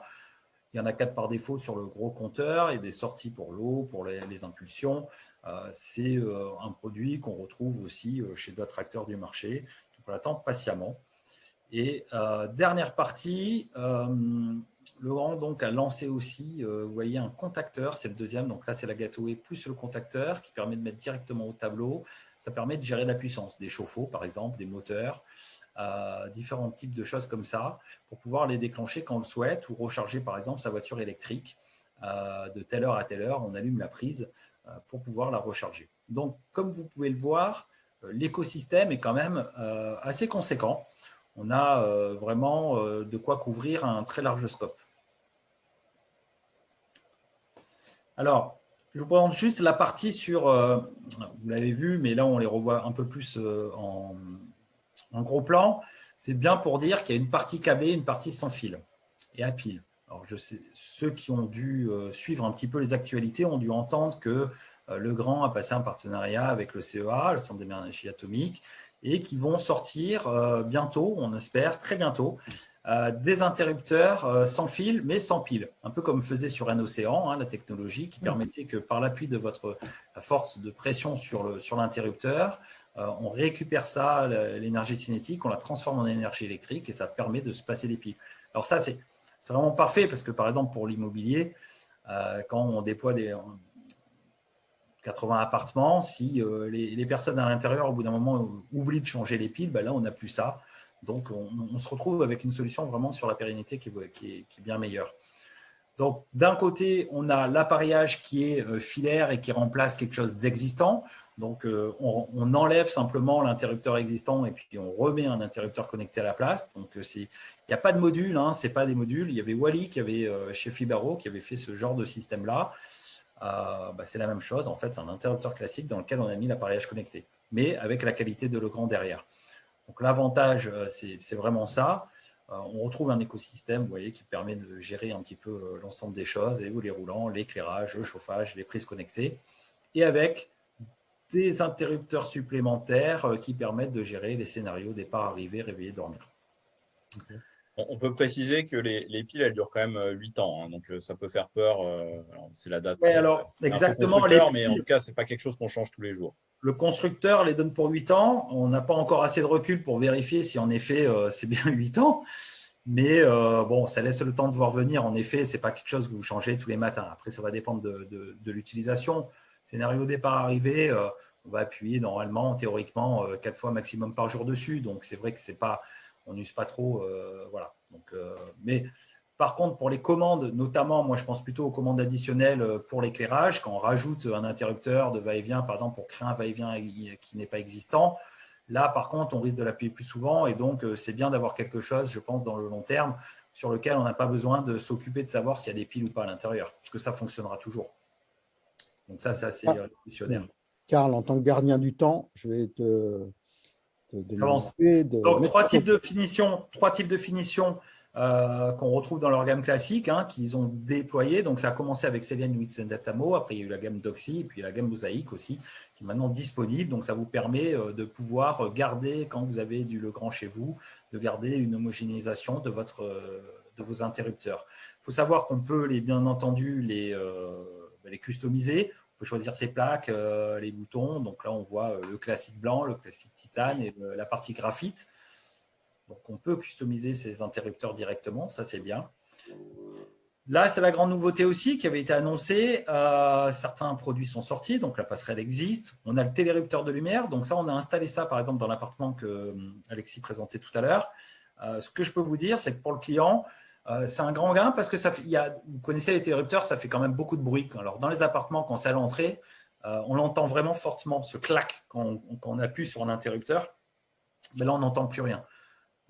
Il y en a 4 par défaut sur le gros compteur et des sorties pour l'eau, pour les impulsions. C'est un produit qu'on retrouve aussi chez d'autres acteurs du marché. Donc on l'attend patiemment. Et dernière partie, Laurent donc, a lancé aussi, vous voyez, un contacteur. C'est le deuxième. Donc là, c'est la Gateway plus le contacteur qui permet de mettre directement au tableau. Ça permet de gérer la puissance des chauffe-eau, par exemple, des moteurs. Différents types de choses comme ça pour pouvoir les déclencher quand on le souhaite ou recharger par exemple sa voiture électrique de telle heure à telle heure, on allume la prise pour pouvoir la recharger. Donc comme vous pouvez le voir, l'écosystème est quand même assez conséquent. On a vraiment de quoi couvrir un très large scope. Alors, je vous présente juste la partie sur, vous l'avez vu, mais là on les revoit un peu plus en gros plan, c'est bien pour dire qu'il y a une partie câblée, une partie sans fil et à pile. Alors, je sais, ceux qui ont dû suivre un petit peu les actualités ont dû entendre que Legrand a passé un partenariat avec le CEA, le Centre d'énergie atomique, et qui vont sortir bientôt, on espère, très bientôt, des interrupteurs sans fil, mais sans pile. Un peu comme faisait sur un océan, la technologie qui permettait que par l'appui de la force de pression sur l'interrupteur, on récupère ça, l'énergie cinétique, on la transforme en énergie électrique et ça permet de se passer des piles. Alors ça, c'est vraiment parfait parce que par exemple pour l'immobilier, quand on déploie 80 appartements, si les personnes à l'intérieur au bout d'un moment oublient de changer les piles, là on n'a plus ça. Donc on se retrouve avec une solution vraiment sur la pérennité qui est bien meilleure. Donc d'un côté, on a l'appareillage qui est filaire et qui remplace quelque chose d'existant. Donc, on enlève simplement l'interrupteur existant et puis on remet un interrupteur connecté à la place. Donc, il n'y a pas de module, ce n'est pas des modules. Il y avait Wally qui avait, chez Fibaro qui avait fait ce genre de système-là. C'est la même chose. En fait, c'est un interrupteur classique dans lequel on a mis l'appareillage connecté, mais avec la qualité de Legrand derrière. Donc, l'avantage, c'est vraiment ça. On retrouve un écosystème, vous voyez, qui permet de gérer un petit peu l'ensemble des choses, les volets roulants, l'éclairage, le chauffage, les prises connectées, et avec des interrupteurs supplémentaires qui permettent de gérer les scénarios départ, arrivée, réveiller, dormir. On peut préciser que les piles, elles durent quand même 8 ans, donc ça peut faire peur. C'est la date. Oui, alors, exactement. Mais en tout cas, ce n'est pas quelque chose qu'on change tous les jours. Le constructeur les donne pour 8 ans. On n'a pas encore assez de recul pour vérifier si en effet c'est bien 8 ans. Mais ça laisse le temps de voir venir. En effet, ce n'est pas quelque chose que vous changez tous les matins. Après, ça va dépendre de l'utilisation. Scénario départ-arrivée, on va appuyer normalement, théoriquement, 4 fois maximum par jour dessus. Donc, c'est vrai que c'est pas, on n'use pas trop. Voilà. Donc, mais par contre, pour les commandes, notamment, moi, je pense plutôt aux commandes additionnelles pour l'éclairage. Quand on rajoute un interrupteur de va-et-vient, par exemple, pour créer un va-et-vient qui n'est pas existant, là, par contre, on risque de l'appuyer plus souvent. Et donc, c'est bien d'avoir quelque chose, je pense, dans le long terme, sur lequel on n'a pas besoin de s'occuper de savoir s'il y a des piles ou pas à l'intérieur, parce que ça fonctionnera toujours. Donc ça, c'est assez révolutionnaire. Karl, en tant que gardien du temps, je vais te de J'avance. m'élever, Donc, trois types de finition qu'on retrouve dans leur gamme classique, qu'ils ont déployé. Donc, ça a commencé avec Celian, Wits and Datamo. Après, il y a eu la gamme Doxy et puis la gamme Mosaic aussi, qui est maintenant disponible. Donc, ça vous permet de pouvoir garder, quand vous avez du Legrand chez vous, de garder une homogénéisation de vos interrupteurs. Il faut savoir qu'on peut, bien entendu, les customiser. On peut choisir ses plaques, les boutons. Donc là, on voit le classique blanc, le classique titane et la partie graphite. Donc, on peut customiser ces interrupteurs directement. Ça, c'est bien. Là, c'est la grande nouveauté aussi qui avait été annoncée. Certains produits sont sortis, donc la passerelle existe. On a le télérupteur de lumière. Donc ça, on a installé ça, par exemple, dans l'appartement que Alexis présentait tout à l'heure. Ce que je peux vous dire, c'est que pour le client, c'est un grand gain parce que vous connaissez les télérupteurs, ça fait quand même beaucoup de bruit. Alors, dans les appartements, quand c'est à l'entrée, on l'entend vraiment fortement, ce clac quand on appuie sur l'interrupteur. Mais là, on n'entend plus rien.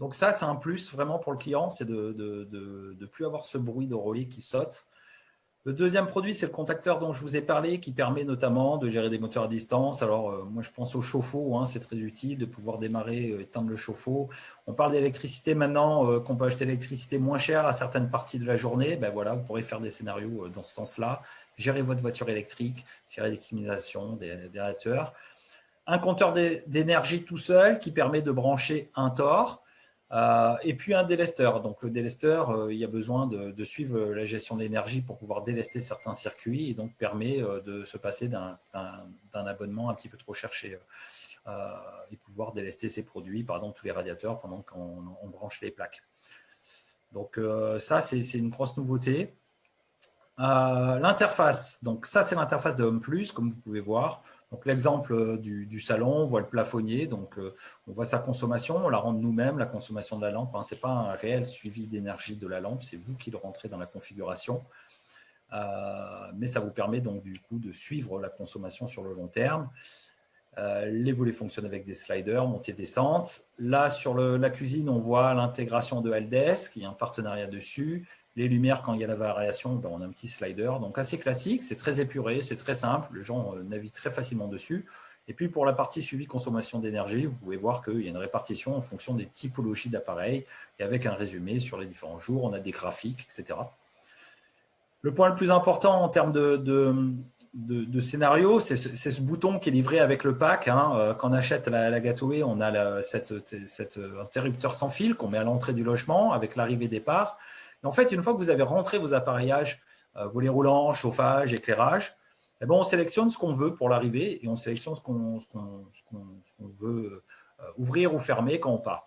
Donc ça, c'est un plus vraiment pour le client, c'est de ne plus avoir ce bruit de relais qui saute. Le deuxième produit, c'est le contacteur dont je vous ai parlé, qui permet notamment de gérer des moteurs à distance. Alors, moi, je pense au chauffe-eau, c'est très utile de pouvoir démarrer, éteindre le chauffe-eau. On parle d'électricité maintenant, qu'on peut acheter l'électricité moins chère à certaines parties de la journée. Ben voilà, vous pourrez faire des scénarios dans ce sens-là. Gérer votre voiture électrique, gérer des climatisation, des radiateurs. Un compteur d'énergie tout seul qui permet de brancher un TOR. Et puis un délesteur. Donc le délesteur, il y a besoin de suivre la gestion de l'énergie pour pouvoir délester certains circuits et donc permet de se passer d'un abonnement un petit peu trop cherché et pouvoir délester ses produits, par exemple tous les radiateurs pendant qu'on branche les plaques. Donc ça, c'est une grosse nouveauté. L'interface, donc ça c'est l'interface de Home Plus, comme vous pouvez voir. Donc l'exemple du salon, on voit le plafonnier, donc on voit sa consommation, on la rend nous-mêmes, la consommation de la lampe. Ce n'est pas un réel suivi d'énergie de la lampe, c'est vous qui le rentrez dans la configuration. Mais ça vous permet donc du coup de suivre la consommation sur le long terme. Les volets fonctionnent avec des sliders, montée-descente. Là, sur la cuisine, on voit l'intégration de Helpdesk, il y a un partenariat dessus. Les lumières, quand il y a la variation, on a un petit slider. Donc, assez classique, c'est très épuré, c'est très simple. Les gens naviguent très facilement dessus. Et puis, pour la partie suivi consommation d'énergie, vous pouvez voir qu'il y a une répartition en fonction des typologies d'appareils et avec un résumé sur les différents jours. On a des graphiques, etc. Le point le plus important en termes de scénario, c'est ce bouton qui est livré avec le pack. Quand on achète la Gateway, on a cet interrupteur sans fil qu'on met à l'entrée du logement avec l'arrivée-départ. En fait, une fois que vous avez rentré vos appareillages, volets roulants, chauffage, éclairage, on sélectionne ce qu'on veut pour l'arrivée et on sélectionne ce qu'on veut ouvrir ou fermer quand on part.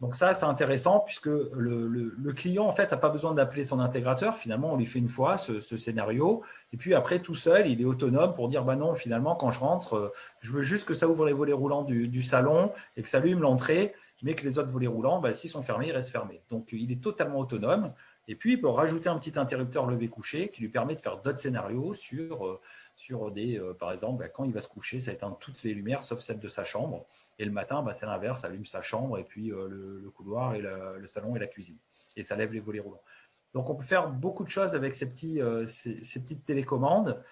Donc ça, c'est intéressant puisque le client, en fait, n'a pas besoin d'appeler son intégrateur. Finalement, on lui fait une fois ce scénario. Et puis après, tout seul, il est autonome pour dire, non, finalement, quand je rentre, je veux juste que ça ouvre les volets roulants du salon et que ça allume l'entrée, mais que les autres volets roulants, s'ils sont fermés, ils restent fermés. Donc, il est totalement autonome. Et puis, il peut rajouter un petit interrupteur levé-couché qui lui permet de faire d'autres scénarios sur des, par exemple, quand il va se coucher, ça éteint toutes les lumières sauf celle de sa chambre. Et le matin, c'est l'inverse, ça allume sa chambre et puis le couloir et le salon et la cuisine. Et ça lève les volets roulants. Donc, on peut faire beaucoup de choses avec ces petites télécommandes.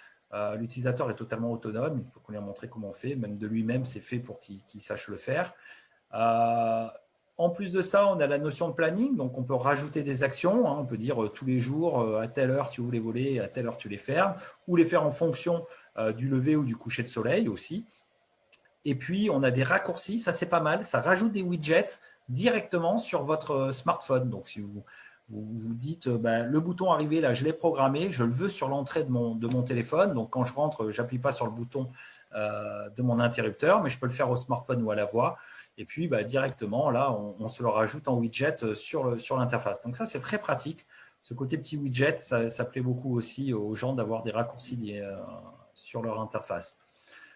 L'utilisateur est totalement autonome. Il faut qu'on lui montre comment on fait. Même de lui-même, c'est fait pour qu'il sache le faire. En plus de ça, on a la notion de planning, donc on peut rajouter des actions. On peut dire tous les jours, à telle heure tu ouvres les volets, à telle heure tu les fermes, ou les faire en fonction du lever ou du coucher de soleil aussi. Et puis, on a des raccourcis, ça c'est pas mal, ça rajoute des widgets directement sur votre smartphone. Donc, si vous dites, le bouton arrivé, là, je l'ai programmé, je le veux sur l'entrée de mon téléphone. Donc, quand je rentre, je n'appuie pas sur le bouton de mon interrupteur, mais je peux le faire au smartphone ou à la voix. Et puis, directement, là, on se le rajoute en widget sur l'interface. Donc, ça, c'est très pratique. Ce côté petit widget, ça plaît beaucoup aussi aux gens d'avoir des raccourcis sur leur interface.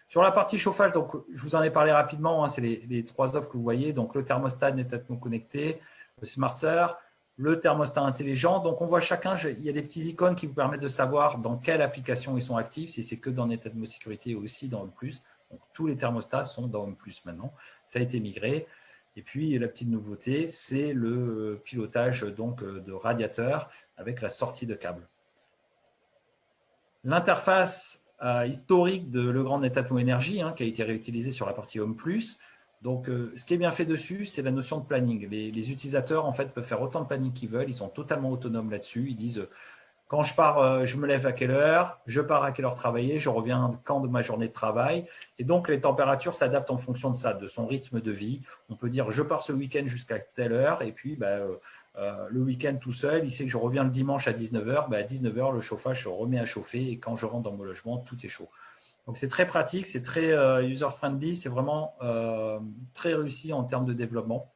Sur la partie chauffage, donc, je vous en ai parlé rapidement, c'est les trois offres que vous voyez. Donc, le thermostat Netatmo connecté, le SmartSir, le thermostat intelligent. Donc, on voit chacun, il y a des petits icônes qui vous permettent de savoir dans quelle application ils sont actifs, si c'est que dans Netatmo Sécurité ou aussi dans Home Plus. Donc, tous les thermostats sont dans Home Plus maintenant. Ça a été migré. Et puis, la petite nouveauté, c'est le pilotage donc, de radiateur avec la sortie de câble. L'interface historique de Legrand Netatmo Energy, qui a été réutilisée sur la partie Home Plus. Donc, ce qui est bien fait dessus, c'est la notion de planning. Les utilisateurs, en fait, peuvent faire autant de planning qu'ils veulent. Ils sont totalement autonomes là-dessus. Ils disent, quand je pars, je me lève à quelle heure, je pars à quelle heure travailler, je reviens quand de ma journée de travail. Et donc, les températures s'adaptent en fonction de ça, de son rythme de vie. On peut dire, je pars ce week-end jusqu'à telle heure, et puis le week-end tout seul, il sait que je reviens le dimanche à 19h. À 19h, le chauffage se remet à chauffer, et quand je rentre dans mon logement, tout est chaud. Donc, c'est très pratique, c'est très user-friendly, c'est vraiment très réussi en termes de développement.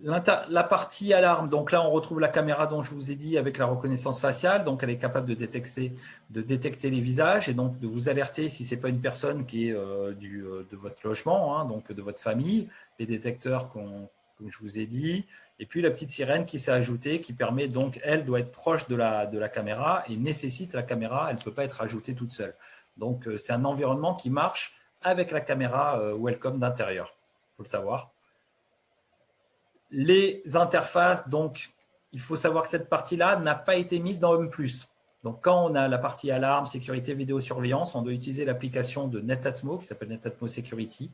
La partie alarme, donc là, on retrouve la caméra dont je vous ai dit avec la reconnaissance faciale. Donc, elle est capable de détecter les visages et donc de vous alerter si ce n'est pas une personne qui est de votre logement, hein, donc de votre famille, les détecteurs comme je vous ai dit. Et puis, la petite sirène qui s'est ajoutée, qui permet donc, elle doit être proche de la caméra et nécessite la caméra, elle ne peut pas être ajoutée toute seule. Donc, c'est un environnement qui marche avec la caméra Welcome d'intérieur, il faut le savoir. Les interfaces, donc, il faut savoir que cette partie-là n'a pas été mise dans Home+. Donc, quand on a la partie alarme, sécurité, vidéosurveillance, on doit utiliser l'application de Netatmo qui s'appelle Netatmo Security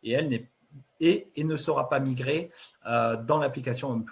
et elle ne sera pas migrée dans l'application Home+.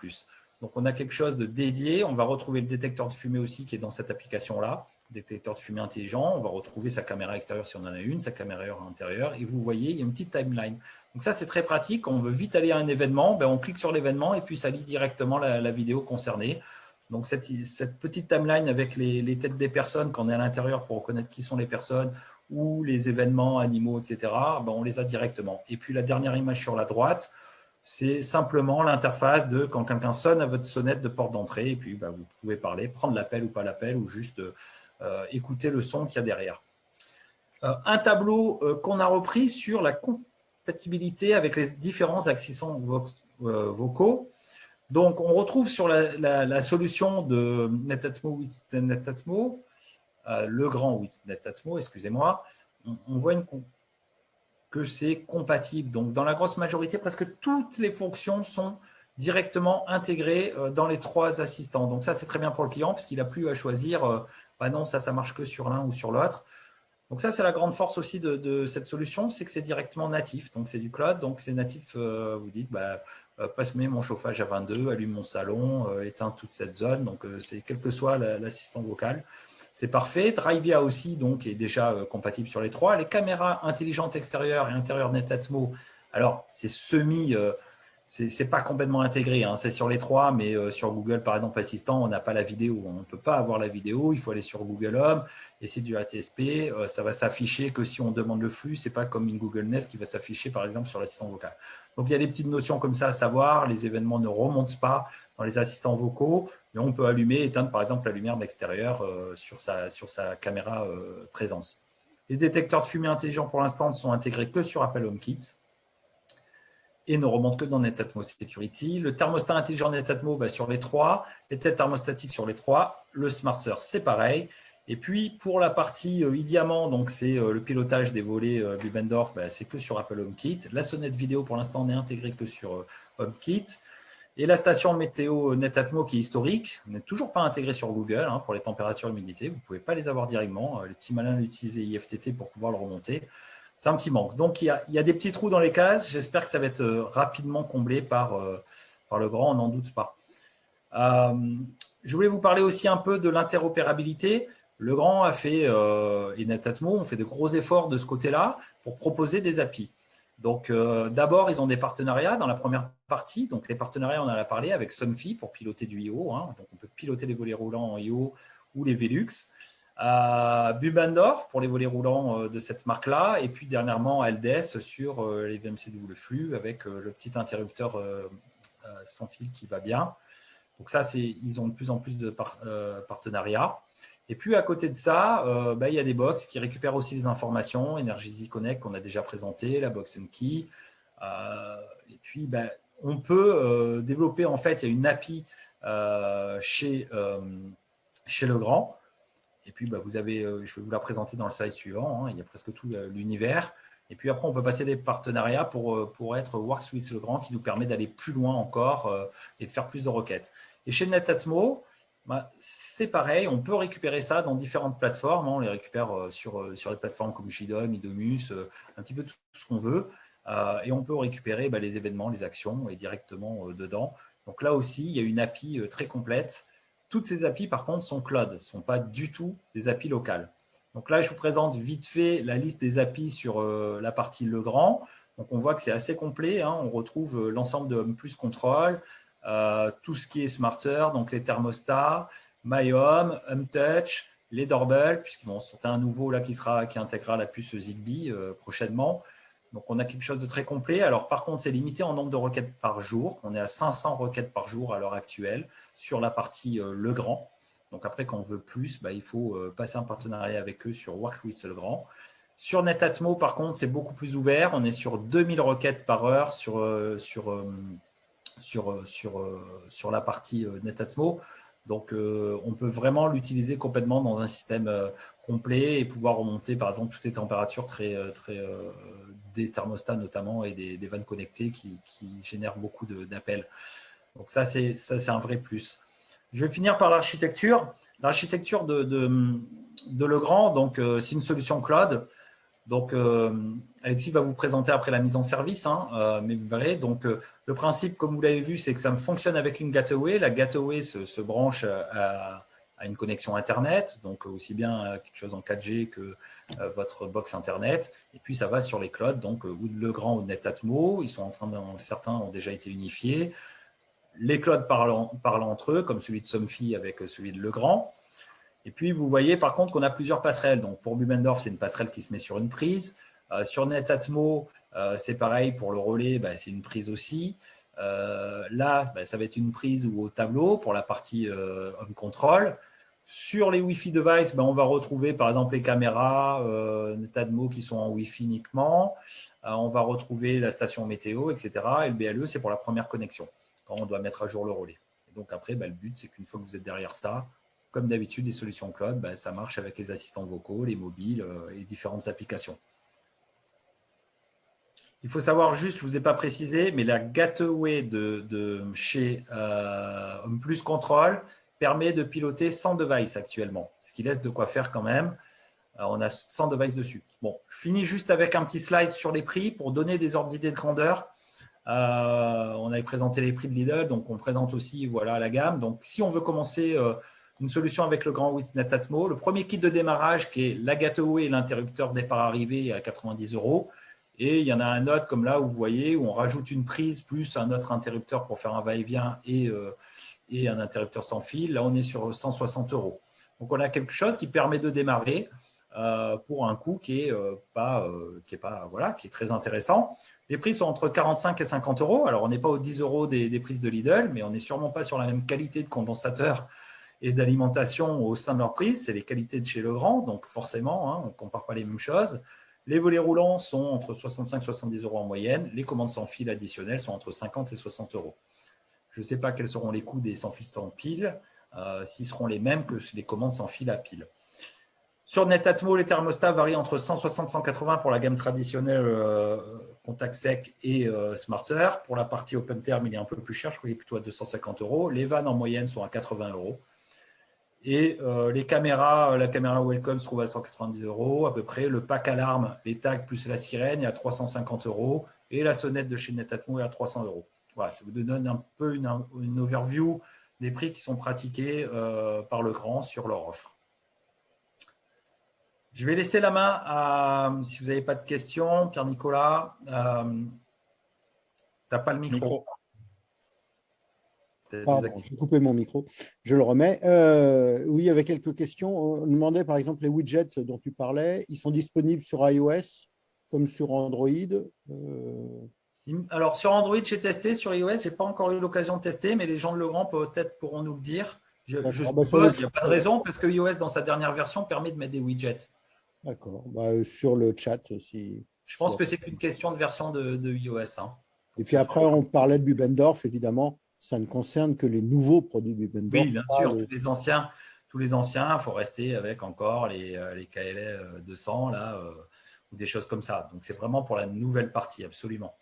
Donc, on a quelque chose de dédié. On va retrouver le détecteur de fumée aussi qui est dans cette application-là, détecteur de fumée intelligent. On va retrouver sa caméra extérieure si on en a une, sa caméra intérieure. Et vous voyez, il y a une petite timeline. Donc ça, c'est très pratique. On veut vite aller à un événement, on clique sur l'événement et puis ça lit directement la vidéo concernée. Donc cette petite timeline avec les têtes des personnes quand on est à l'intérieur pour reconnaître qui sont les personnes ou les événements, animaux, etc., on les a directement. Et puis la dernière image sur la droite, c'est simplement l'interface de quand quelqu'un sonne à votre sonnette de porte d'entrée et puis vous pouvez parler, prendre l'appel ou pas l'appel ou juste écouter le son qu'il y a derrière. Un tableau qu'on a repris sur la compatibilité avec les différents assistants vocaux. Donc, on retrouve sur la solution de Netatmo with Netatmo, le grand with Netatmo, excusez-moi, on voit que c'est compatible. Donc, dans la grosse majorité, presque toutes les fonctions sont directement intégrées dans les trois assistants. Donc, ça, c'est très bien pour le client parce qu'il n'a plus à choisir, non, ça marche que sur l'un ou sur l'autre. Donc ça, c'est la grande force aussi de cette solution, c'est que c'est directement natif. Donc c'est du cloud, donc c'est natif, vous dites, passe-moi mon chauffage à 22, allume mon salon, éteins toute cette zone. Donc c'est quel que soit l'assistant vocal. C'est parfait. Drivia aussi donc, est déjà compatible sur les trois. Les caméras intelligentes extérieures et intérieures Netatmo, alors c'est c'est pas complètement intégré, hein. C'est sur les trois, mais sur Google, par exemple, Assistant, on n'a pas la vidéo. On ne peut pas avoir la vidéo, il faut aller sur Google Home, et c'est du ATSP. Ça va s'afficher que si on demande le flux, ce n'est pas comme une Google Nest qui va s'afficher, par exemple, sur l'assistant vocal. Donc, il y a des petites notions comme ça à savoir. Les événements ne remontent pas dans les assistants vocaux, mais on peut allumer et éteindre, par exemple, la lumière de l'extérieur sur sa caméra présence. Les détecteurs de fumée intelligents, pour l'instant, ne sont intégrés que sur Apple HomeKit et ne remonte que dans Netatmo Security. Le thermostat intelligent Netatmo sur les trois, les têtes thermostatiques sur les trois, le SmartSir, c'est pareil. Et puis, pour la partie e-diamant, donc c'est le pilotage des volets Bubendorf, c'est que sur Apple HomeKit. La sonnette vidéo, pour l'instant, n'est intégrée que sur HomeKit. Et la station météo Netatmo, qui est historique, n'est toujours pas intégrée sur Google pour les températures et l'humidité. Vous ne pouvez pas les avoir directement. Les petits malins l'utilisent IFTT pour pouvoir le remonter. C'est un petit manque. Donc, il y a des petits trous dans les cases. J'espère que ça va être rapidement comblé par le grand, on n'en doute pas. Je voulais vous parler aussi un peu de l'interopérabilité. Le grand a fait, et Netatmo ont fait de gros efforts de ce côté-là pour proposer des API. Donc, d'abord, ils ont des partenariats dans la première partie. Donc, les partenariats, on en a parlé avec Somfy pour piloter du IO. Donc, on peut piloter les volets roulants en IO ou les Velux. Bubendorf pour les volets roulants de cette marque-là, et puis dernièrement LDS sur les VMC-double flux avec le petit interrupteur sans fil qui va bien. Donc ça, ils ont de plus en plus de partenariats. Et puis à côté de ça, il y a des box qui récupèrent aussi les informations, Energizy Connect qu'on a déjà présenté, la box Key. Et puis on peut développer, en fait, il y a une API chez Legrand. Et puis, vous avez, je vais vous la présenter dans le slide suivant. Il y a presque tout l'univers. Et puis après, on peut passer des partenariats pour être Works with Legrand qui nous permet d'aller plus loin encore et de faire plus de requêtes. Et chez Netatmo, C'est pareil, on peut récupérer ça dans différentes plateformes. On les récupère sur les plateformes comme JDOM, Idomus, un petit peu tout ce qu'on veut. Et on peut récupérer les événements, les actions et directement dedans. Donc là aussi, il y a une API très complète. Toutes ces APIs, par contre, sont cloud, ne sont pas du tout des APIs locales. Donc là, je vous présente vite fait la liste des APIs sur la partie Legrand. Donc on voit que c'est assez complet. On retrouve l'ensemble de Home Plus Control, tout ce qui est Smarter, donc les thermostats, My Home, Home Touch, les doorbells, puisqu'ils vont sortir un nouveau là qui intégrera la puce Zigbee prochainement. Donc, on a quelque chose de très complet. Alors, par contre, c'est limité en nombre de requêtes par jour. On est à 500 requêtes par jour à l'heure actuelle sur la partie Legrand. Donc, après, quand on veut plus, il faut passer un partenariat avec eux sur Work with Legrand. Sur Netatmo, par contre, c'est beaucoup plus ouvert. On est sur 2000 requêtes par heure sur la partie Netatmo. Donc, on peut vraiment l'utiliser complètement dans un système complet et pouvoir remonter, par exemple, toutes les températures des thermostats notamment et des vannes connectées qui génèrent beaucoup d'appels. Donc, ça, c'est un vrai plus. Je vais finir par l'architecture. L'architecture de Legrand, donc, c'est une solution cloud. Donc, Alexis va vous présenter après la mise en service, mais vous verrez. Donc, le principe, comme vous l'avez vu, c'est que ça fonctionne avec une gateway. La gateway se branche à une connexion Internet, donc aussi bien quelque chose en 4G que votre box Internet. Et puis, ça va sur les clouds, donc ou de Legrand ou de Netatmo. Certains ont déjà été unifiés. Les clouds parlent entre eux, comme celui de Somfy avec celui de Legrand. Et puis, vous voyez par contre qu'on a plusieurs passerelles. Donc, pour Bubendorf, c'est une passerelle qui se met sur une prise. Sur Netatmo, c'est pareil. Pour le relais, c'est une prise aussi. Là, ça va être une prise ou au tableau pour la partie home control. Sur les Wi-Fi devices, on va retrouver par exemple les caméras Netatmo qui sont en Wi-Fi uniquement. On va retrouver la station météo, etc. Et le BLE, c'est pour la première connexion, quand on doit mettre à jour le relais. Et donc après, le but, c'est qu'une fois que vous êtes derrière ça, comme d'habitude, les solutions cloud, ça marche avec les assistants vocaux, les mobiles et différentes applications. Il faut savoir juste, je ne vous ai pas précisé, mais la gateway de chez Home Plus Control permet de piloter 100 devices actuellement, ce qui laisse de quoi faire quand même. On a 100 devices dessus. Bon, je finis juste avec un petit slide sur les prix pour donner des ordres d'idée de grandeur. On avait présenté les prix de Lidl, donc on présente aussi la gamme. Donc, si on veut commencer une solution avec Legrand with Netatmo, le premier kit de démarrage qui est la gateway et l'interrupteur départ-arrivée à 90 €. Et il y en a un autre comme là où vous voyez, où on rajoute une prise plus un autre interrupteur pour faire un va-et-vient et un interrupteur sans fil. Là, on est sur 160 €. Donc, on a quelque chose qui permet de démarrer pour un coût qui est très intéressant. Les prix sont entre 45 et 50 €. Alors, on n'est pas aux 10 € des prises de Lidl, mais on n'est sûrement pas sur la même qualité de condensateur et d'alimentation au sein de leur prise. C'est les qualités de chez Legrand, donc forcément, on ne compare pas les mêmes choses. Les volets roulants sont entre 65 et 70 € en moyenne. Les commandes sans fil additionnelles sont entre 50 et 60 €. Je ne sais pas quels seront les coûts des sans fil sans pile, s'ils seront les mêmes que les commandes sans fil à pile. Sur Netatmo, les thermostats varient entre 160 et 180 pour la gamme traditionnelle contact sec et Smarter. Pour la partie Open Term, il est un peu plus cher, je crois qu'il est plutôt à 250 €. Les vannes en moyenne sont à 80 €. Et la caméra Welcome se trouve à 190 € à peu près. Le pack alarme, les tags plus la sirène est à 350 €. Et la sonnette de chez Netatmo est à 300 €. Voilà, ça vous donne un peu une overview des prix qui sont pratiqués par Legrand sur leur offre. Je vais laisser la main à, si vous n'avez pas de questions, Pierre-Nicolas. Tu n'as pas le micro. Pardon, j'ai coupé mon micro, je le remets. Oui, il y avait quelques questions. On demandait par exemple les widgets dont tu parlais, ils sont disponibles sur iOS comme sur Android. Alors sur Android, j'ai testé, sur iOS, je n'ai pas encore eu l'occasion de tester, mais les gens de Legrand peut-être pourront nous le dire. Je suppose qu'il n'y a pas de raison parce que iOS, dans sa dernière version, permet de mettre des widgets. D'accord. Sur le chat aussi. Je pense que c'est qu'une question de version de iOS. Et puis après, on parlait de Bubendorf, évidemment. Ça ne concerne que les nouveaux produits Bubendorf. Oui, bien sûr, tous les anciens, il faut rester avec encore les KLA 200 là, ou des choses comme ça. Donc, c'est vraiment pour la nouvelle partie, absolument.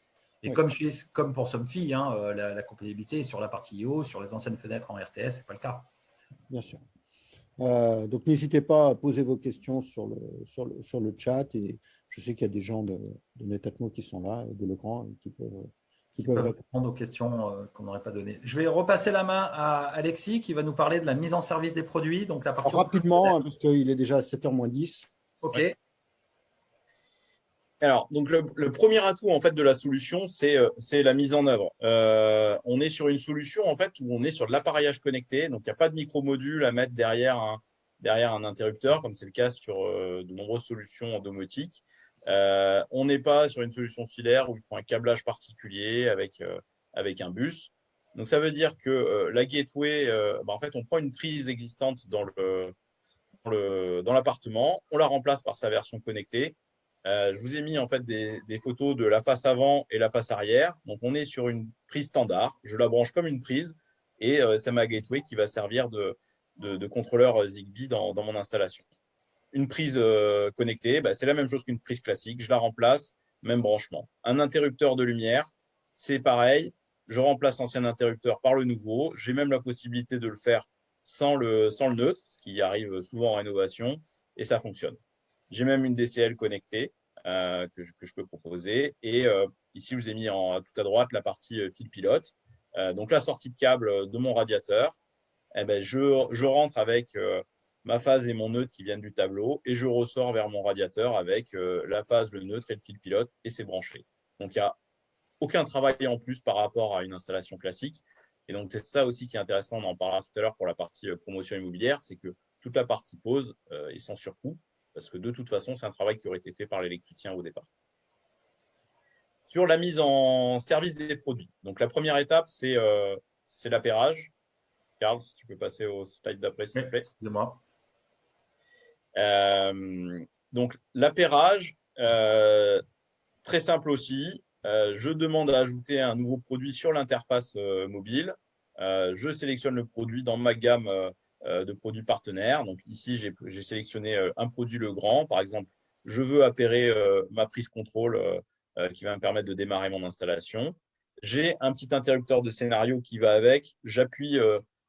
Et oui. Comme pour Somfy, la compatibilité est sur la partie IO, sur les anciennes fenêtres en RTS, ce n'est pas le cas. Bien sûr. Donc, n'hésitez pas à poser vos questions sur le chat. Et je sais qu'il y a des gens de Netatmo qui sont là, de Legrand, et qui peuvent répondre aux questions qu'on n'aurait pas données. Je vais repasser la main à Alexis qui va nous parler de la mise en service des produits. Donc, la partie rapidement, parce qu'il est déjà à 7h moins 10. OK. Ouais. Alors, donc le premier atout en fait de la solution, c'est la mise en œuvre. On est sur une solution en fait où on est sur de l'appareillage connecté, donc il n'y a pas de micro-module à mettre derrière un interrupteur, comme c'est le cas sur de nombreuses solutions en domotique. On n'est pas sur une solution filaire où il faut un câblage particulier avec un bus. Donc ça veut dire que la gateway, en fait, on prend une prise existante dans l'appartement, on la remplace par sa version connectée. Je vous ai mis en fait des photos de la face avant et la face arrière. Donc, on est sur une prise standard. Je la branche comme une prise et c'est ma gateway qui va servir de contrôleur Zigbee dans mon installation. Une prise connectée, c'est la même chose qu'une prise classique. Je la remplace, même branchement. Un interrupteur de lumière, c'est pareil. Je remplace l'ancien interrupteur par le nouveau. J'ai même la possibilité de le faire sans le neutre, ce qui arrive souvent en rénovation, et ça fonctionne. J'ai même une DCL connectée que je peux proposer. Et ici, je vous ai mis tout à droite la partie fil pilote. Donc, la sortie de câble de mon radiateur, je rentre avec ma phase et mon neutre qui viennent du tableau et je ressors vers mon radiateur avec la phase, le neutre et le fil pilote et c'est branché. Donc, il n'y a aucun travail en plus par rapport à une installation classique. Et donc, c'est ça aussi qui est intéressant, on en parlera tout à l'heure pour la partie promotion immobilière, c'est que toute la partie pose est sans surcoût. Parce que de toute façon, c'est un travail qui aurait été fait par l'électricien au départ. Sur la mise en service des produits. Donc, la première étape, c'est l'appairage. Karl, si tu peux passer au slide d'après, s'il te plaît. Excusez-moi. Donc, l'appairage, très simple aussi. Je demande à ajouter un nouveau produit sur l'interface mobile. Je sélectionne le produit dans ma gamme de produits partenaires. Donc ici, j'ai sélectionné un produit Legrand. Par exemple, je veux appairer ma prise contrôle qui va me permettre de démarrer mon installation. J'ai un petit interrupteur de scénario qui va avec. J'appuie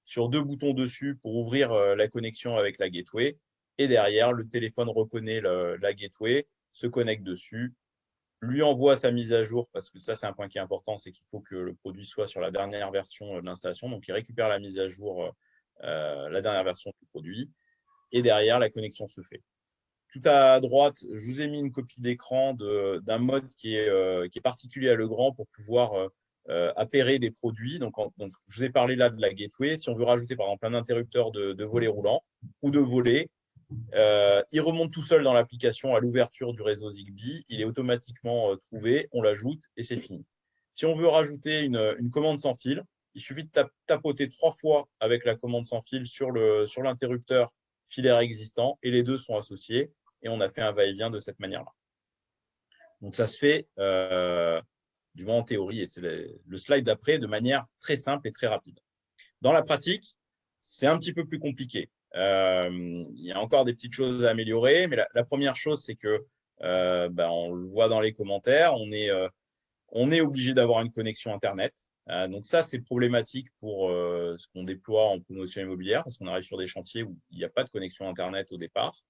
sur 2 boutons dessus pour ouvrir la connexion avec la gateway. Et derrière, le téléphone reconnaît la gateway, se connecte dessus, lui envoie sa mise à jour, parce que ça, c'est un point qui est important, c'est qu'il faut que le produit soit sur la dernière version de l'installation. Donc, il récupère la mise à jour, la dernière version du produit, et derrière, la connexion se fait. Tout à droite, je vous ai mis une copie d'écran d'un mode qui est particulier à Legrand pour pouvoir appairer des produits. Donc, je vous ai parlé là de la gateway. Si on veut rajouter, par exemple, un interrupteur de volet roulant ou de volet, il remonte tout seul dans l'application à l'ouverture du réseau Zigbee. Il est automatiquement trouvé, on l'ajoute et c'est fini. Si on veut rajouter une commande sans fil, il suffit de tapoter 3 fois avec la commande sans fil sur l'interrupteur filaire existant et les deux sont associés et on a fait un va-et-vient de cette manière-là. Donc, ça se fait, du moins en théorie, et c'est le slide d'après, de manière très simple et très rapide. Dans la pratique, c'est un petit peu plus compliqué. Il y a encore des petites choses à améliorer, mais la première chose, c'est que, on le voit dans les commentaires, on est obligé d'avoir une connexion Internet. Donc ça, c'est problématique pour ce qu'on déploie en promotion immobilière, parce qu'on arrive sur des chantiers où il n'y a pas de connexion Internet au départ.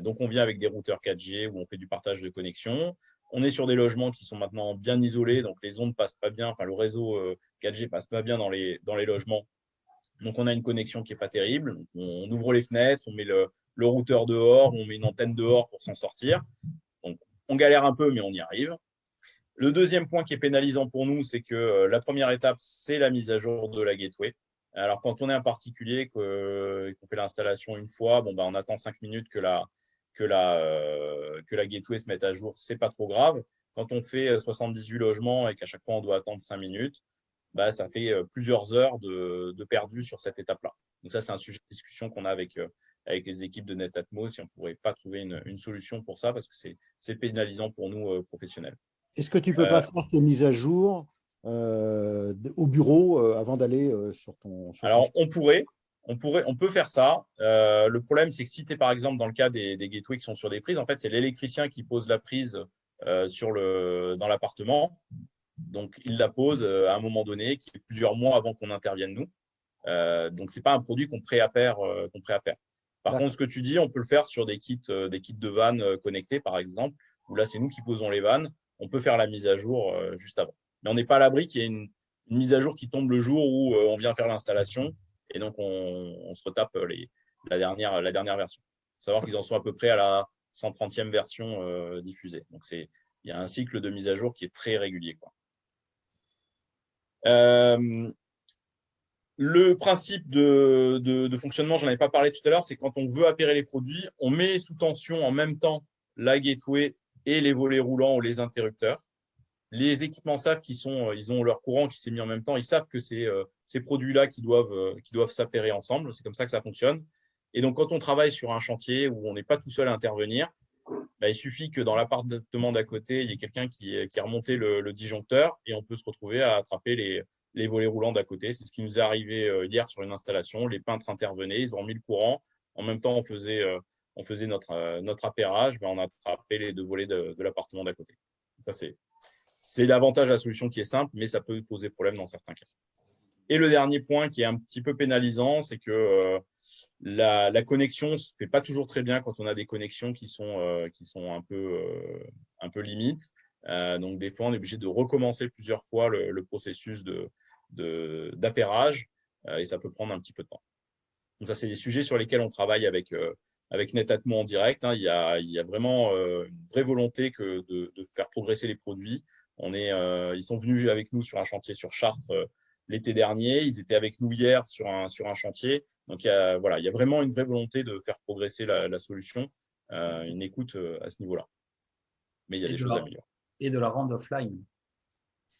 Donc, on vient avec des routeurs 4G où on fait du partage de connexion. On est sur des logements qui sont maintenant bien isolés, donc les ondes ne passent pas bien, enfin le réseau 4G ne passe pas bien dans les logements. Donc, on a une connexion qui n'est pas terrible. Donc, on ouvre les fenêtres, on met le routeur dehors, on met une antenne dehors pour s'en sortir. Donc, on galère un peu, mais on y arrive. Le deuxième point qui est pénalisant pour nous, c'est que la première étape, c'est la mise à jour de la gateway. Alors, quand on est un particulier, qu'on fait l'installation une fois, on attend 5 minutes que la gateway se mette à jour, ce n'est pas trop grave. Quand on fait 78 logements et qu'à chaque fois, on doit attendre 5 minutes, ça fait plusieurs heures de perdu sur cette étape-là. Donc ça, c'est un sujet de discussion qu'on a avec les équipes de Netatmo, si on ne pourrait pas trouver une solution pour ça, parce que c'est pénalisant pour nous professionnels. Est-ce que tu ne peux pas faire tes mises à jour au bureau avant d'aller sur ton… Alors, on peut faire ça. Le problème, c'est que si tu es par exemple dans le cas des gateways qui sont sur des prises, en fait, c'est l'électricien qui pose la prise dans l'appartement. Donc, il la pose à un moment donné, qui est plusieurs mois avant qu'on intervienne nous. Donc, ce n'est pas un produit qu'on préappare. Par contre, ce que tu dis, on peut le faire sur des kits de vannes connectés, par exemple, où là, c'est nous qui posons les vannes. On peut faire la mise à jour juste avant. Mais on n'est pas à l'abri qu'il y ait une mise à jour qui tombe le jour où on vient faire l'installation. Et donc, on se retape la dernière version. Il faut savoir qu'ils en sont à peu près à la 130e version diffusée. Donc, il y a un cycle de mise à jour qui est très régulier, quoi. Le principe de fonctionnement, je n'en avais pas parlé tout à l'heure, c'est quand on veut appairer les produits, on met sous tension en même temps la gateway et les volets roulants ou les interrupteurs. Les équipements savent ils ont leur courant qui s'est mis en même temps. Ils savent que c'est ces produits-là qui doivent s'appairer ensemble. C'est comme ça que ça fonctionne. Et donc, quand on travaille sur un chantier où on n'est pas tout seul à intervenir, il suffit que dans l'appartement d'à côté, il y ait quelqu'un qui a remonté le disjoncteur et on peut se retrouver à attraper les volets roulants d'à côté. C'est ce qui nous est arrivé hier sur une installation. Les peintres intervenaient, ils ont mis le courant. En même temps, on faisait notre appairage. On a attrapé les deux volets de l'appartement d'à côté. Ça, c'est l'avantage de la solution qui est simple, mais ça peut poser problème dans certains cas. Et le dernier point qui est un petit peu pénalisant, c'est que la connexion ne se fait pas toujours très bien quand on a des connexions qui sont un peu limites. Donc, des fois, on est obligé de recommencer plusieurs fois le processus d'appairage et ça peut prendre un petit peu de temps. Donc, ça, c'est des sujets sur lesquels on travaille avec Netatmo en direct. Il y a vraiment une vraie volonté de faire progresser les produits. Ils sont venus avec nous sur un chantier sur Chartres l'été dernier. Ils étaient avec nous hier sur un chantier. Donc, il y a vraiment une vraie volonté de faire progresser la solution, une écoute à ce niveau-là. Mais il y a des choses à améliorer. Et de la rendre offline.